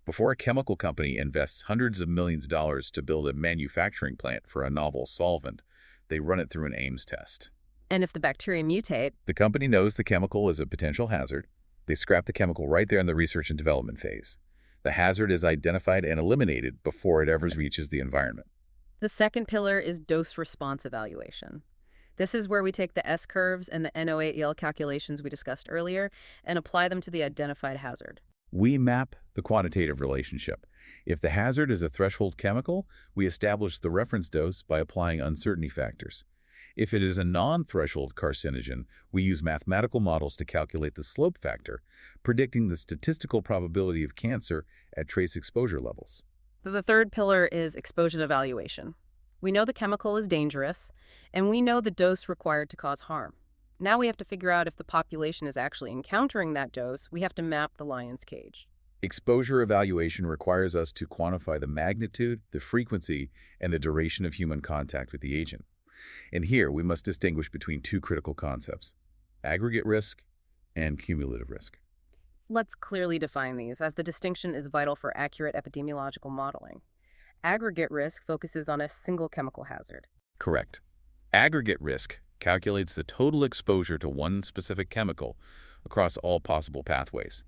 Before a chemical company invests hundreds of millions of dollars to build a manufacturing plant for a novel solvent, they run it through an Ames test. And if the bacteria mutate, the company knows the chemical is a potential hazard. They scrap the chemical right there in the research and development phase. The hazard is identified and eliminated before it ever reaches the environment. The second pillar is dose-response evaluation. This is where we take the S-curves and the NO8-EL calculations we discussed earlier and apply them to the identified hazard. We map the quantitative relationship. If the hazard is a threshold chemical, we establish the reference dose by applying uncertainty factors. If it is a non-threshold carcinogen, we use mathematical models to calculate the slope factor, predicting the statistical probability of cancer at trace exposure levels. The third pillar is exposure evaluation. We know the chemical is dangerous, and we know the dose required to cause harm. Now we have to figure out if the population is actually encountering that dose. We have to map the lion's cage. Exposure evaluation requires us to quantify the magnitude, the frequency, and the duration of human contact with the agent. And here we must distinguish between two critical concepts: aggregate risk and cumulative risk. Let's clearly define these, as the distinction is vital for accurate epidemiological modeling. Aggregate risk focuses on a single chemical hazard. Correct. Aggregate risk calculates the total exposure to one specific chemical across all possible pathways.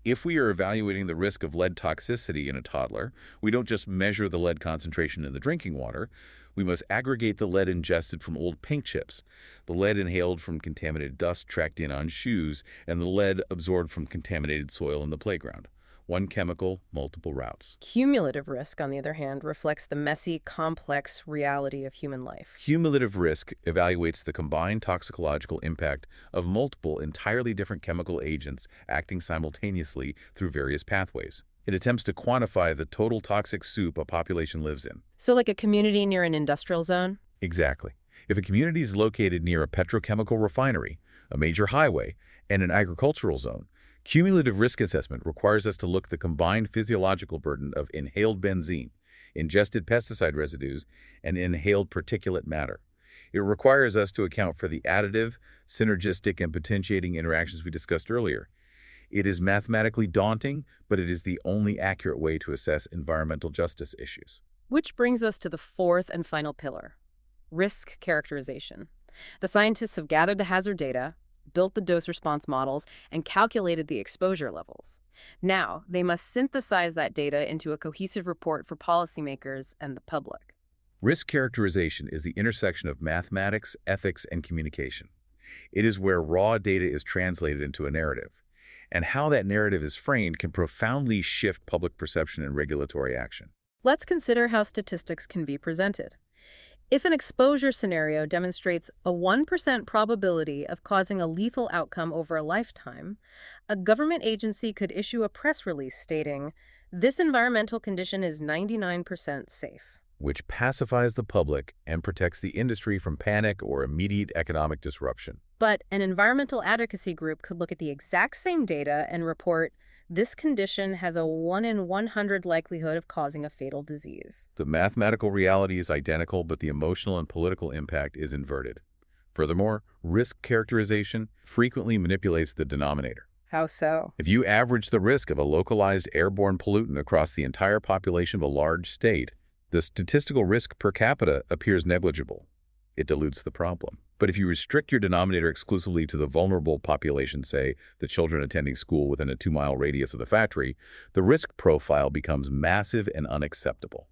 If we are evaluating the risk of lead toxicity in a toddler, we don't just measure the lead concentration in the drinking water. We must aggregate the lead ingested from old paint chips, the lead inhaled from contaminated dust tracked in on shoes, and the lead absorbed from contaminated soil in the playground. One chemical, multiple routes. Cumulative risk, on the other hand, reflects the messy, complex reality of human life. Cumulative risk evaluates the combined toxicological impact of multiple entirely different chemical agents acting simultaneously through various pathways. It attempts to quantify the total toxic soup a population lives in. So like a community near an industrial zone? Exactly. If a community is located near a petrochemical refinery, a major highway, and an agricultural zone, cumulative risk assessment requires us to look at the combined physiological burden of inhaled benzene, ingested pesticide residues, and inhaled particulate matter. It requires us to account for the additive, synergistic, and potentiating interactions we discussed earlier. It is mathematically daunting, but it is the only accurate way to assess environmental justice issues. Which brings us to the fourth and final pillar: risk characterization. The scientists have gathered the hazard data, built the dose-response models, and calculated the exposure levels. Now, they must synthesize that data into a cohesive report for policymakers and the public. Risk characterization is the intersection of mathematics, ethics, and communication. It is where raw data is translated into a narrative, and how that narrative is framed can profoundly shift public perception and regulatory action. Let's consider how statistics can be presented. If an exposure scenario demonstrates a 1% probability of causing a lethal outcome over a lifetime, a government agency could issue a press release stating, "This environmental condition is 99% safe." Which pacifies the public and protects the industry from panic or immediate economic disruption. But an environmental advocacy group could look at the exact same data and report, "This condition has a 1 in 100 likelihood of causing a fatal disease." The mathematical reality is identical, but the emotional and political impact is inverted. Furthermore, risk characterization frequently manipulates the denominator. How so? If you average the risk of a localized airborne pollutant across the entire population of a large state, the statistical risk per capita appears negligible. It dilutes the problem. But if you restrict your denominator exclusively to the vulnerable population, say the children attending school within a 2-mile radius of the factory, the risk profile becomes massive and unacceptable.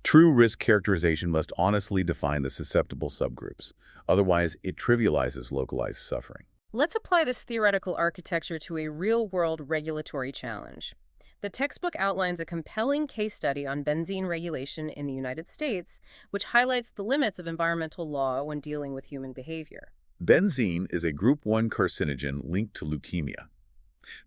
True risk characterization must honestly define the susceptible subgroups. Otherwise, it trivializes localized suffering. Let's apply this theoretical architecture to a real-world regulatory challenge. The textbook outlines a compelling case study on benzene regulation in the United States, which highlights the limits of environmental law when dealing with human behavior. Benzene is a Group 1 carcinogen linked to leukemia.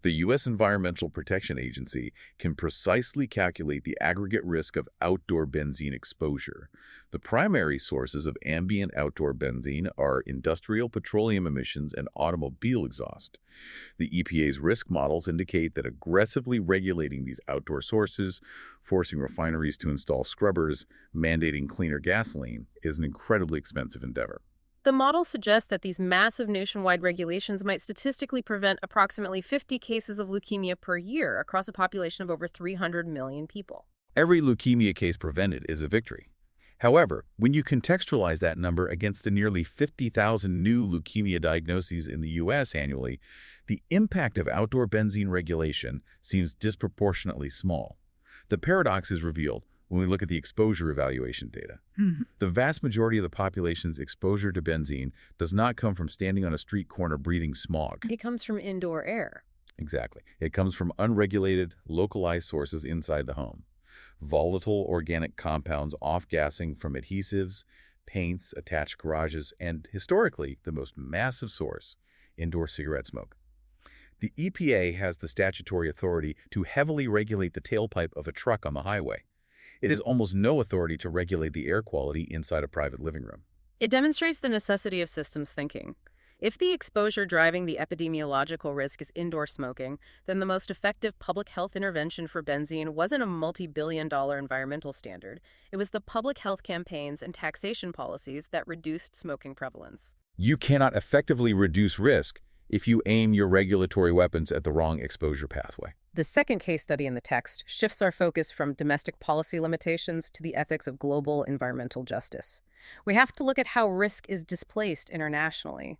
The U.S. Environmental Protection Agency can precisely calculate the aggregate risk of outdoor benzene exposure. The primary sources of ambient outdoor benzene are industrial petroleum emissions and automobile exhaust. The EPA's risk models indicate that aggressively regulating these outdoor sources, forcing refineries to install scrubbers, mandating cleaner gasoline, is an incredibly expensive endeavor. The model suggests that these massive nationwide regulations might statistically prevent approximately 50 cases of leukemia per year across a population of over 300 million people. Every leukemia case prevented is a victory. However, when you contextualize that number against the nearly 50,000 new leukemia diagnoses in the U.S. annually, the impact of outdoor benzene regulation seems disproportionately small. The paradox is revealed when we look at the exposure evaluation data. The vast majority of the population's exposure to benzene does not come from standing on a street corner breathing smog. It comes from indoor air. Exactly. It comes from unregulated, localized sources inside the home. Volatile organic compounds off-gassing from adhesives, paints, attached garages, and historically the most massive source, indoor cigarette smoke. The EPA has the statutory authority to heavily regulate the tailpipe of a truck on the highway. It has almost no authority to regulate the air quality inside a private living room. It demonstrates the necessity of systems thinking. If the exposure driving the epidemiological risk is indoor smoking, then the most effective public health intervention for benzene wasn't a multi-billion-dollar environmental standard. It was the public health campaigns and taxation policies that reduced smoking prevalence. You cannot effectively reduce risk if you aim your regulatory weapons at the wrong exposure pathway. The second case study in the text shifts our focus from domestic policy limitations to the ethics of global environmental justice. We have to look at how risk is displaced internationally.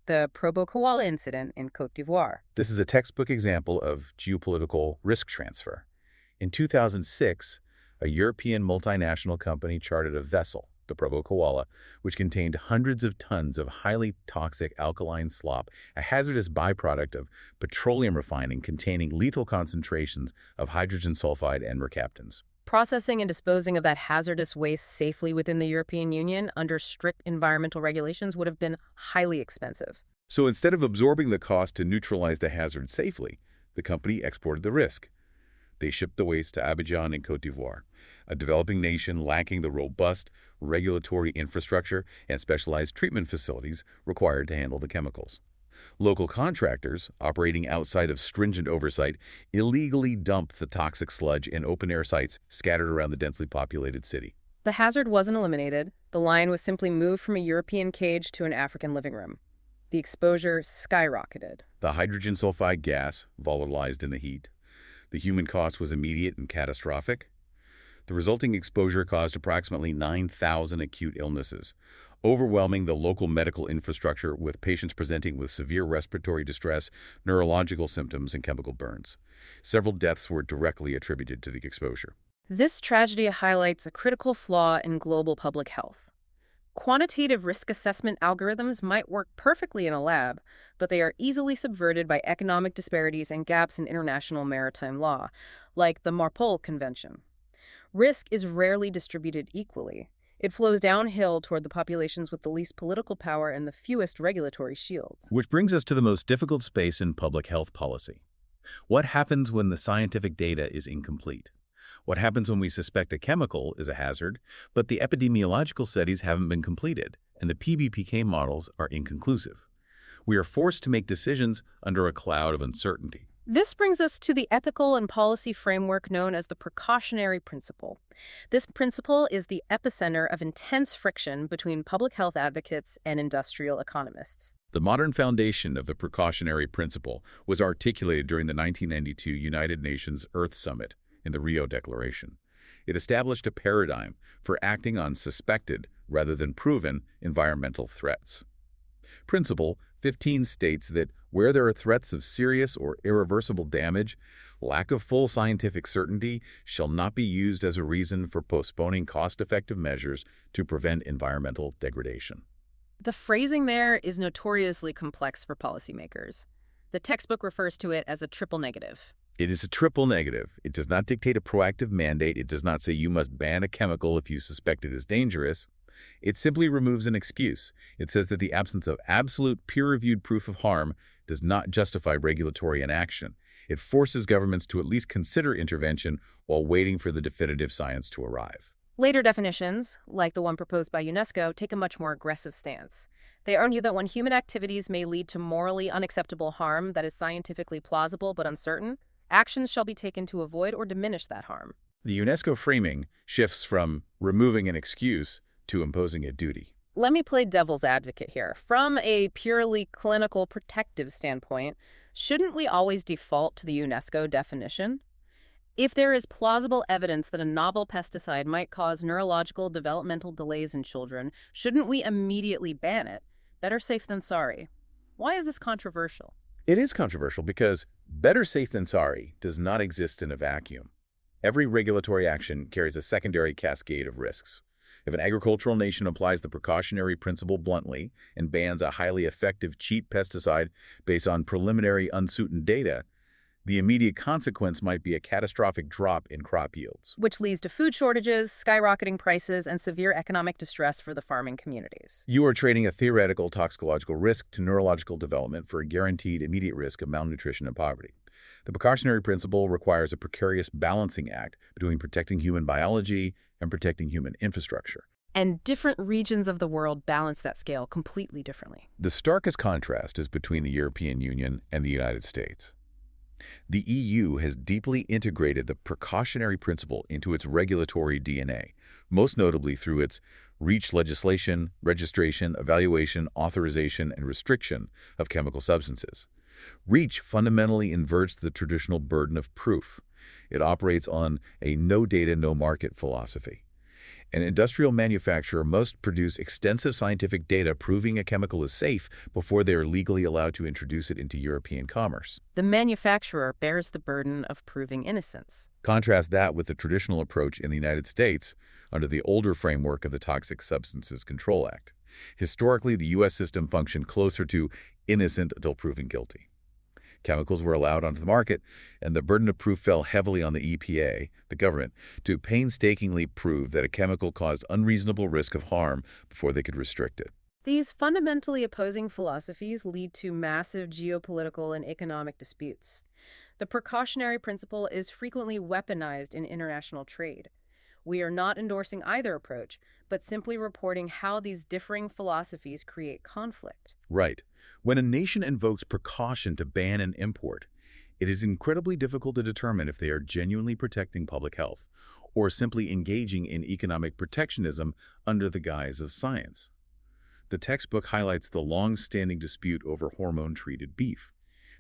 The Probo koala incident in Côte d'Ivoire. This is a textbook example of geopolitical risk transfer. In 2006, a European multinational company chartered a vessel, the Probo koala, which contained hundreds of tons of highly toxic alkaline slop, a hazardous byproduct of petroleum refining containing lethal concentrations of hydrogen sulfide and mercaptans. Processing and disposing of that hazardous waste safely within the European Union under strict environmental regulations would have been highly expensive. So instead of absorbing the cost to neutralize the hazard safely, the company exported the risk. They shipped the waste to Abidjan in Côte d'Ivoire, a developing nation lacking the robust regulatory infrastructure and specialized treatment facilities required to handle the chemicals. Local contractors, operating outside of stringent oversight, illegally dumped the toxic sludge in open-air sites scattered around the densely populated city. The hazard wasn't eliminated. The lion was simply moved from a European cage to an African living room. The exposure skyrocketed. The hydrogen sulfide gas volatilized in the heat. The human cost was immediate and catastrophic. The resulting exposure caused approximately 9,000 acute illnesses, overwhelming the local medical infrastructure with patients presenting with severe respiratory distress, neurological symptoms, and chemical burns. Several deaths were directly attributed to the exposure. This tragedy highlights a critical flaw in global public health. Quantitative risk assessment algorithms might work perfectly in a lab, but they are easily subverted by economic disparities and gaps in international maritime law, like the Marpol Convention. Risk is rarely distributed equally. It flows downhill toward the populations with the least political power and the fewest regulatory shields. Which brings us to the most difficult space in public health policy. What happens when the scientific data is incomplete? What happens when we suspect a chemical is a hazard, but the epidemiological studies haven't been completed, and the PBPK models are inconclusive? We are forced to make decisions under a cloud of uncertainty. This brings us to the ethical and policy framework known as the precautionary principle. This principle is the epicenter of intense friction between public health advocates and industrial economists. The modern foundation of the precautionary principle was articulated during the 1992 United Nations Earth Summit in the Rio Declaration. It established a paradigm for acting on suspected rather than proven environmental threats. Principle 15 states that where there are threats of serious or irreversible damage, lack of full scientific certainty shall not be used as a reason for postponing cost-effective measures to prevent environmental degradation. The phrasing there is notoriously complex for policymakers. The textbook refers to it as a triple negative. It is a triple negative. It does not dictate a proactive mandate. It does not say you must ban a chemical if you suspect it is dangerous. It simply removes an excuse. It says that the absence of absolute peer-reviewed proof of harm does not justify regulatory inaction. It forces governments to at least consider intervention while waiting for the definitive science to arrive. Later definitions, like the one proposed by UNESCO, take a much more aggressive stance. They argue that when human activities may lead to morally unacceptable harm that is scientifically plausible but uncertain, actions shall be taken to avoid or diminish that harm. The UNESCO framing shifts from removing an excuse to imposing a duty. Let me play devil's advocate here. From a purely clinical protective standpoint, shouldn't we always default to the UNESCO definition? If there is plausible evidence that a novel pesticide might cause neurological developmental delays in children, shouldn't we immediately ban it? Better safe than sorry. Why is this controversial? It is controversial because better safe than sorry does not exist in a vacuum. Every regulatory action carries a secondary cascade of risks. If an agricultural nation applies the precautionary principle bluntly and bans a highly effective cheat pesticide based on preliminary uncertain data, The immediate consequence might be a catastrophic drop in crop yields. which leads to food shortages, skyrocketing prices, and severe economic distress for the farming communities. You are trading a theoretical toxicological risk to neurological development for a guaranteed immediate risk of malnutrition and poverty. The precautionary principle requires a precarious balancing act between protecting human biology and protecting human infrastructure. And different regions of the world balance that scale completely differently. The starkest contrast is between the European Union and the United States. The EU has deeply integrated the precautionary principle into its regulatory DNA, most notably through its REACH legislation, registration, evaluation, authorization, and restriction of chemical substances. REACH fundamentally inverts the traditional burden of proof. It operates on a no data, no market philosophy. An industrial manufacturer must produce extensive scientific data proving a chemical is safe before they are legally allowed to introduce it into European commerce. The manufacturer bears the burden of proving innocence. Contrast that with the traditional approach in the United States under the older framework of the Toxic Substances Control Act. Historically, the U.S. system functioned closer to innocent until proven guilty. Chemicals were allowed onto the market, and the burden of proof fell heavily on the EPA, the government, to painstakingly prove that a chemical caused unreasonable risk of harm before they could restrict it. These fundamentally opposing philosophies lead to massive geopolitical and economic disputes. The precautionary principle is frequently weaponized in international trade. We are not endorsing either approach, but simply reporting how these differing philosophies create conflict. Right. When a nation invokes precaution to ban an import, it is incredibly difficult to determine if they are genuinely protecting public health or simply engaging in economic protectionism under the guise of science. The textbook highlights the long-standing dispute over hormone-treated beef.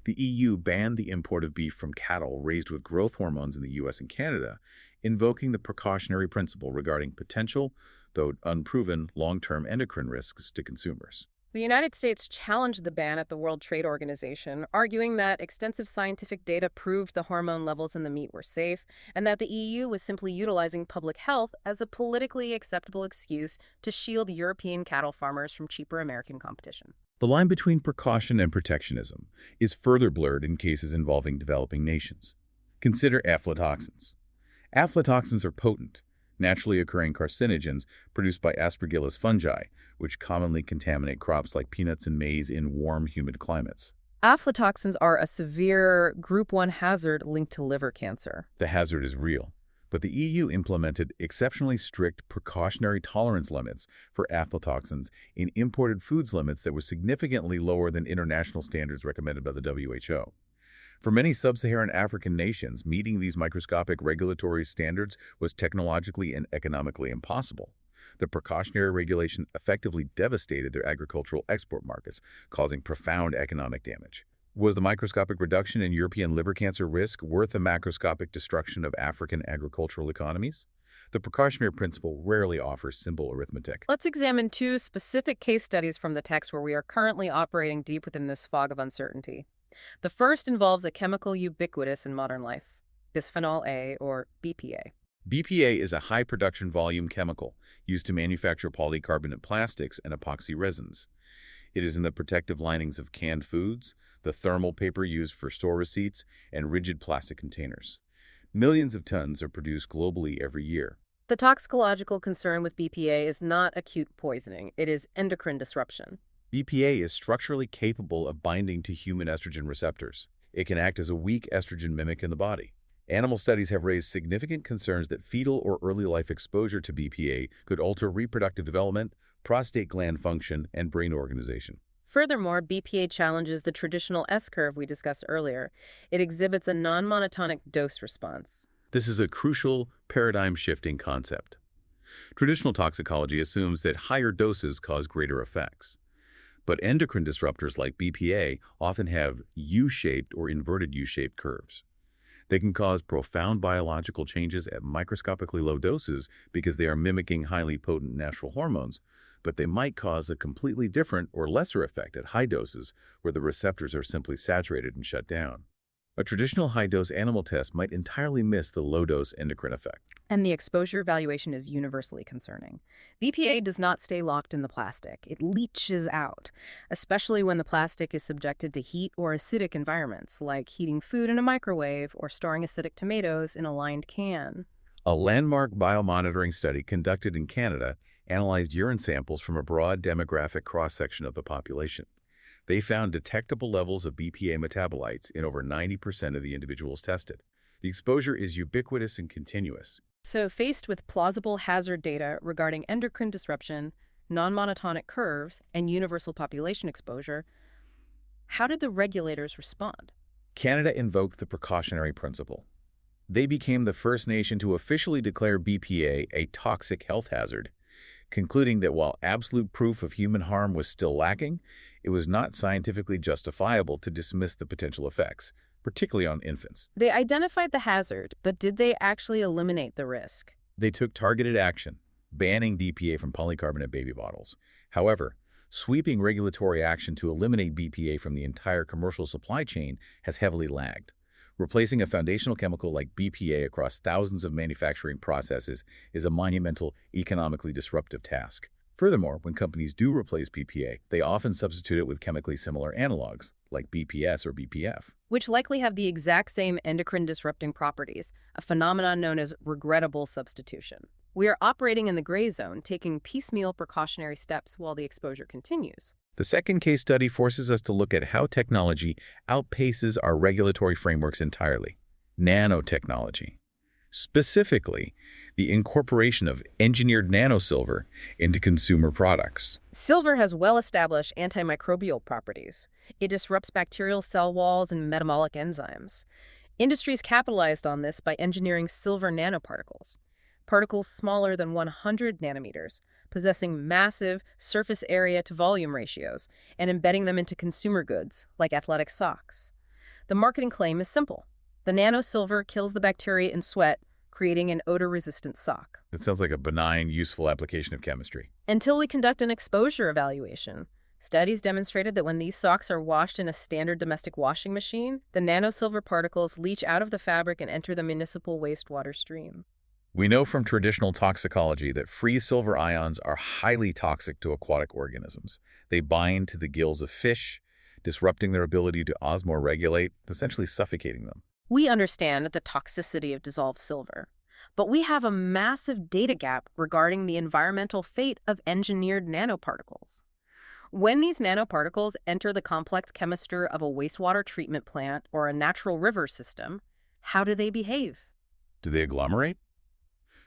The EU banned the import of beef from cattle raised with growth hormones in the US and Canada, invoking the precautionary principle regarding potential, though unproven, long-term endocrine risks to consumers. The United States challenged the ban at the World Trade Organization, arguing that extensive scientific data proved the hormone levels in the meat were safe, and that the EU was simply utilizing public health as a politically acceptable excuse to shield European cattle farmers from cheaper American competition. The line between precaution and protectionism is further blurred in cases involving developing nations. Consider aflatoxins. Aflatoxins are potent, naturally occurring carcinogens produced by Aspergillus fungi, which commonly contaminate crops like peanuts and maize in warm, humid climates. Aflatoxins are a severe Group 1 hazard linked to liver cancer. The hazard is real, but the EU implemented exceptionally strict precautionary tolerance limits for aflatoxins in imported foods limits that were significantly lower than international standards recommended by the WHO. For many sub-Saharan African nations, meeting these microscopic regulatory standards was technologically and economically impossible. The precautionary regulation effectively devastated their agricultural export markets, causing profound economic damage. Was the microscopic reduction in European liver cancer risk worth the macroscopic destruction of African agricultural economies? The precautionary principle rarely offers simple arithmetic. Let's examine two specific case studies from the text where we are currently operating deep within this fog of uncertainty. The first involves a chemical ubiquitous in modern life, bisphenol A, or BPA. BPA is a high-production volume chemical used to manufacture polycarbonate plastics and epoxy resins. It is in the protective linings of canned foods, the thermal paper used for store receipts, and rigid plastic containers. Millions of tons are produced globally every year. The toxicological concern with BPA is not acute poisoning, it is endocrine disruption. BPA is structurally capable of binding to human estrogen receptors. It can act as a weak estrogen mimic in the body. Animal studies have raised significant concerns that fetal or early life exposure to BPA could alter reproductive development, prostate gland function, and brain organization. Furthermore, BPA challenges the traditional S-curve we discussed earlier. It exhibits a non-monotonic dose response. This is a crucial, paradigm-shifting concept. Traditional toxicology assumes that higher doses cause greater effects. But endocrine disruptors like BPA often have U-shaped or inverted U-shaped curves. They can cause profound biological changes at microscopically low doses because they are mimicking highly potent natural hormones, but they might cause a completely different or lesser effect at high doses where the receptors are simply saturated and shut down. A traditional high-dose animal test might entirely miss the low-dose endocrine effect. And the exposure evaluation is universally concerning. BPA does not stay locked in the plastic. It leaches out, especially when the plastic is subjected to heat or acidic environments, like heating food in a microwave or storing acidic tomatoes in a lined can. A landmark biomonitoring study conducted in Canada analyzed urine samples from a broad demographic cross-section of the population. They found detectable levels of BPA metabolites in over 90% of the individuals tested. The exposure is ubiquitous and continuous. So, faced with plausible hazard data regarding endocrine disruption, non-monotonic curves, and universal population exposure, how did the regulators respond? Canada invoked the precautionary principle. They became the first nation to officially declare BPA a toxic health hazard, concluding that while absolute proof of human harm was still lacking, it was not scientifically justifiable to dismiss the potential effects, particularly on infants. They identified the hazard, but did they actually eliminate the risk? They took targeted action, banning BPA from polycarbonate baby bottles. However, sweeping regulatory action to eliminate BPA from the entire commercial supply chain has heavily lagged. Replacing a foundational chemical like BPA across thousands of manufacturing processes is a monumental, economically disruptive task. Furthermore, when companies do replace BPA, they often substitute it with chemically similar analogs, like BPS or BPF, Which likely have the exact same endocrine-disrupting properties, a phenomenon known as regrettable substitution. We are operating in the gray zone, taking piecemeal precautionary steps while the exposure continues. The second case study forces us to look at how technology outpaces our regulatory frameworks entirely. Nanotechnology. Specifically, the incorporation of engineered nanosilver into consumer products. Silver has well-established antimicrobial properties. It disrupts bacterial cell walls and metabolic enzymes. Industries capitalized on this by engineering silver nanoparticles, particles smaller than 100 nanometers, possessing massive surface area to volume ratios, and embedding them into consumer goods, like athletic socks. The marketing claim is simple. The nanosilver kills the bacteria in sweat, creating an odor-resistant sock. It sounds like a benign, useful application of chemistry. Until we conduct an exposure evaluation. Studies demonstrated that when these socks are washed in a standard domestic washing machine, the nanosilver particles leach out of the fabric and enter the municipal wastewater stream. We know from traditional toxicology that free silver ions are highly toxic to aquatic organisms. They bind to the gills of fish, disrupting their ability to osmoregulate, essentially suffocating them. We understand the toxicity of dissolved silver, but we have a massive data gap regarding the environmental fate of engineered nanoparticles. When these nanoparticles enter the complex chemistry of a wastewater treatment plant or a natural river system, how do they behave? Do they agglomerate?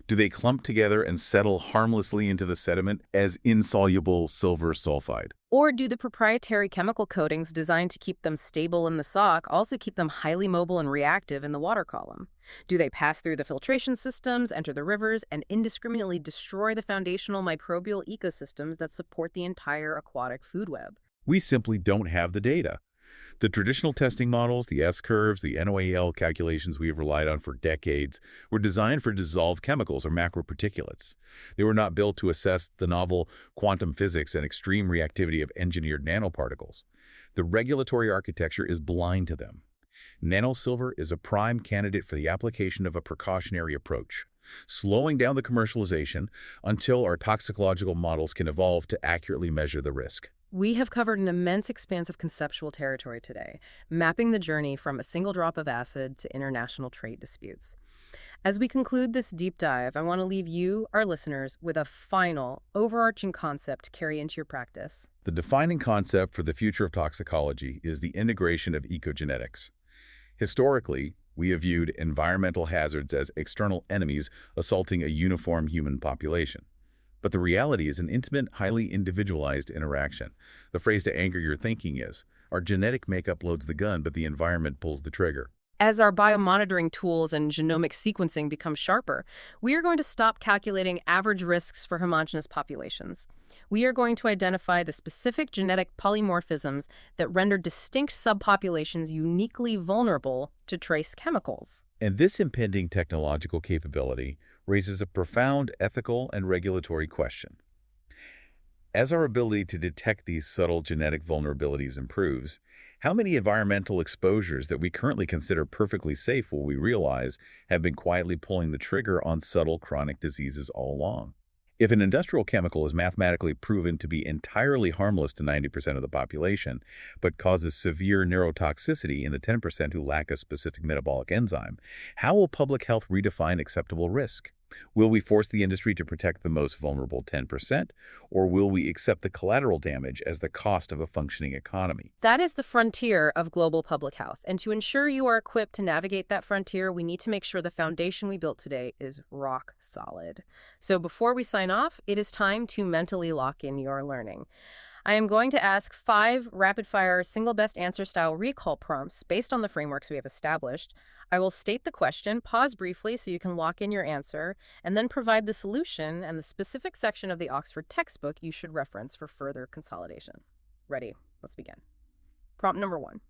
Do they clump together and settle harmlessly into the sediment as insoluble silver sulfide? Or do the proprietary chemical coatings designed to keep them stable in the sock also keep them highly mobile and reactive in the water column? Do they pass through the filtration systems, enter the rivers, and indiscriminately destroy the foundational microbial ecosystems that support the entire aquatic food web? We simply don't have the data. The traditional testing models, the S-curves, the NOAEL calculations we have relied on for decades, were designed for dissolved chemicals or macroparticulates. They were not built to assess the novel quantum physics and extreme reactivity of engineered nanoparticles. The regulatory architecture is blind to them. Nanosilver is a prime candidate for the application of a precautionary approach, slowing down the commercialization until our toxicological models can evolve to accurately measure the risk. We have covered an immense expanse of conceptual territory today, mapping the journey from a single drop of acid to international trade disputes. As we conclude this deep dive, I want to leave you, our listeners, with a final, overarching concept to carry into your practice. The defining concept for the future of toxicology is the integration of ecogenetics. Historically, we have viewed environmental hazards as external enemies assaulting a uniform human population. But the reality is an intimate, highly individualized interaction. The phrase to anchor your thinking is, our genetic makeup loads the gun, but the environment pulls the trigger. As our biomonitoring tools and genomic sequencing become sharper, we are going to stop calculating average risks for homogeneous populations. We are going to identify the specific genetic polymorphisms that render distinct subpopulations uniquely vulnerable to trace chemicals. And this impending technological capability raises a profound ethical and regulatory question. As our ability to detect these subtle genetic vulnerabilities improves, how many environmental exposures that we currently consider perfectly safe will we realize have been quietly pulling the trigger on subtle chronic diseases all along? If an industrial chemical is mathematically proven to be entirely harmless to 90% of the population, but causes severe neurotoxicity in the 10% who lack a specific metabolic enzyme, how will public health redefine acceptable risk? Will we force the industry to protect the most vulnerable 10%, or will we accept the collateral damage as the cost of a functioning economy? That is the frontier of global public health. And to ensure you are equipped to navigate that frontier, we need to make sure the foundation we built today is rock solid. So before we sign off, it is time to mentally lock in your learning. I am going to ask 5 rapid-fire single best answer style recall prompts based on the frameworks we have established. I will state the question, pause briefly so you can lock in your answer, and then provide the solution and the specific section of the Oxford textbook you should reference for further consolidation. Ready? Let's begin. Prompt number 1.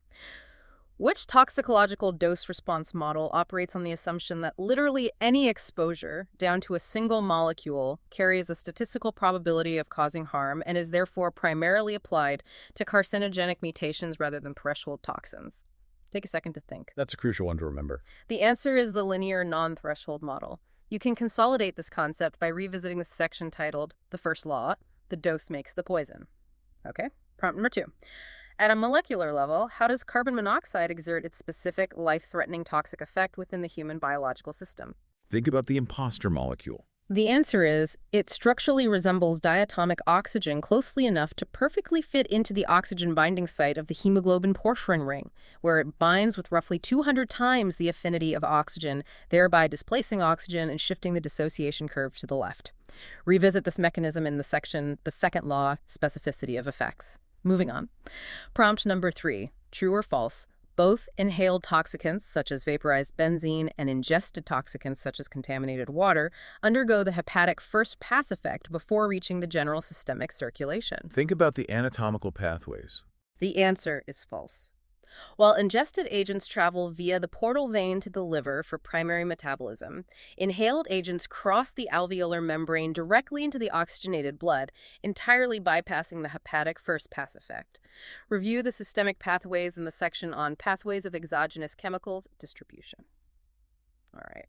Which toxicological dose-response model operates on the assumption that literally any exposure, down to a single molecule, carries a statistical probability of causing harm and is therefore primarily applied to carcinogenic mutations rather than threshold toxins? Take a second to think. That's a crucial one to remember. The answer is the linear non-threshold model. You can consolidate this concept by revisiting the section titled The First Law, The Dose Makes the Poison. Okay, prompt number 2. At a molecular level, how does carbon monoxide exert its specific life-threatening toxic effect within the human biological system? Think about the imposter molecule. The answer is, it structurally resembles diatomic oxygen closely enough to perfectly fit into the oxygen binding site of the hemoglobin porphyrin ring, where it binds with roughly 200 times the affinity of oxygen, thereby displacing oxygen and shifting the dissociation curve to the left. Revisit this mechanism in the section, The Second Law, Specificity of Effects. Moving on. Prompt number 3, true or false? Both inhaled toxicants, such as vaporized benzene, and ingested toxicants, such as contaminated water, undergo the hepatic first pass effect before reaching the general systemic circulation. Think about the anatomical pathways. The answer is false. While ingested agents travel via the portal vein to the liver for primary metabolism, inhaled agents cross the alveolar membrane directly into the oxygenated blood, entirely bypassing the hepatic first pass effect. Review the systemic pathways in the section on pathways of exogenous chemicals distribution. All right.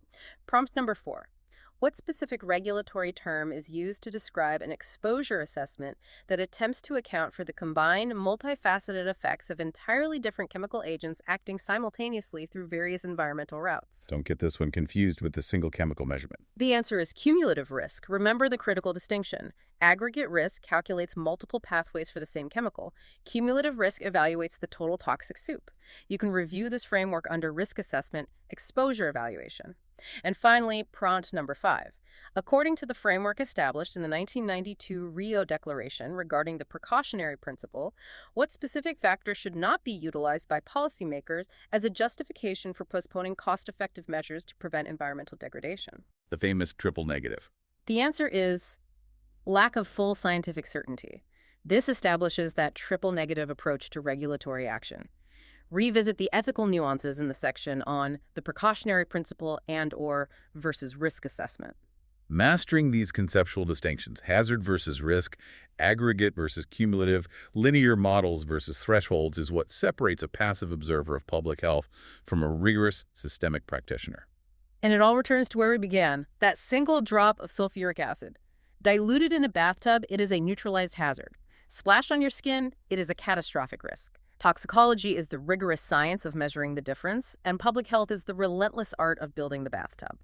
Prompt number 4. What specific regulatory term is used to describe an exposure assessment that attempts to account for the combined, multifaceted effects of entirely different chemical agents acting simultaneously through various environmental routes? Don't get this one confused with the single chemical measurement. The answer is cumulative risk. Remember the critical distinction. Aggregate risk calculates multiple pathways for the same chemical. Cumulative risk evaluates the total toxic soup. You can review this framework under risk assessment, exposure evaluation. And finally, prompt number 5. According to the framework established in the 1992 Rio Declaration regarding the precautionary principle, what specific factors should not be utilized by policymakers as a justification for postponing cost-effective measures to prevent environmental degradation? The famous triple negative. The answer is lack of full scientific certainty. This establishes that triple negative approach to regulatory action. Revisit the ethical nuances in the section on the precautionary principle and/or versus risk assessment. Mastering these conceptual distinctions, hazard versus risk, aggregate versus cumulative, linear models versus thresholds, is what separates a passive observer of public health from a rigorous systemic practitioner. And it all returns to where we began, that single drop of sulfuric acid. Diluted in a bathtub, it is a neutralized hazard. Splashed on your skin, it is a catastrophic risk. Toxicology is the rigorous science of measuring the difference, and public health is the relentless art of building the bathtub.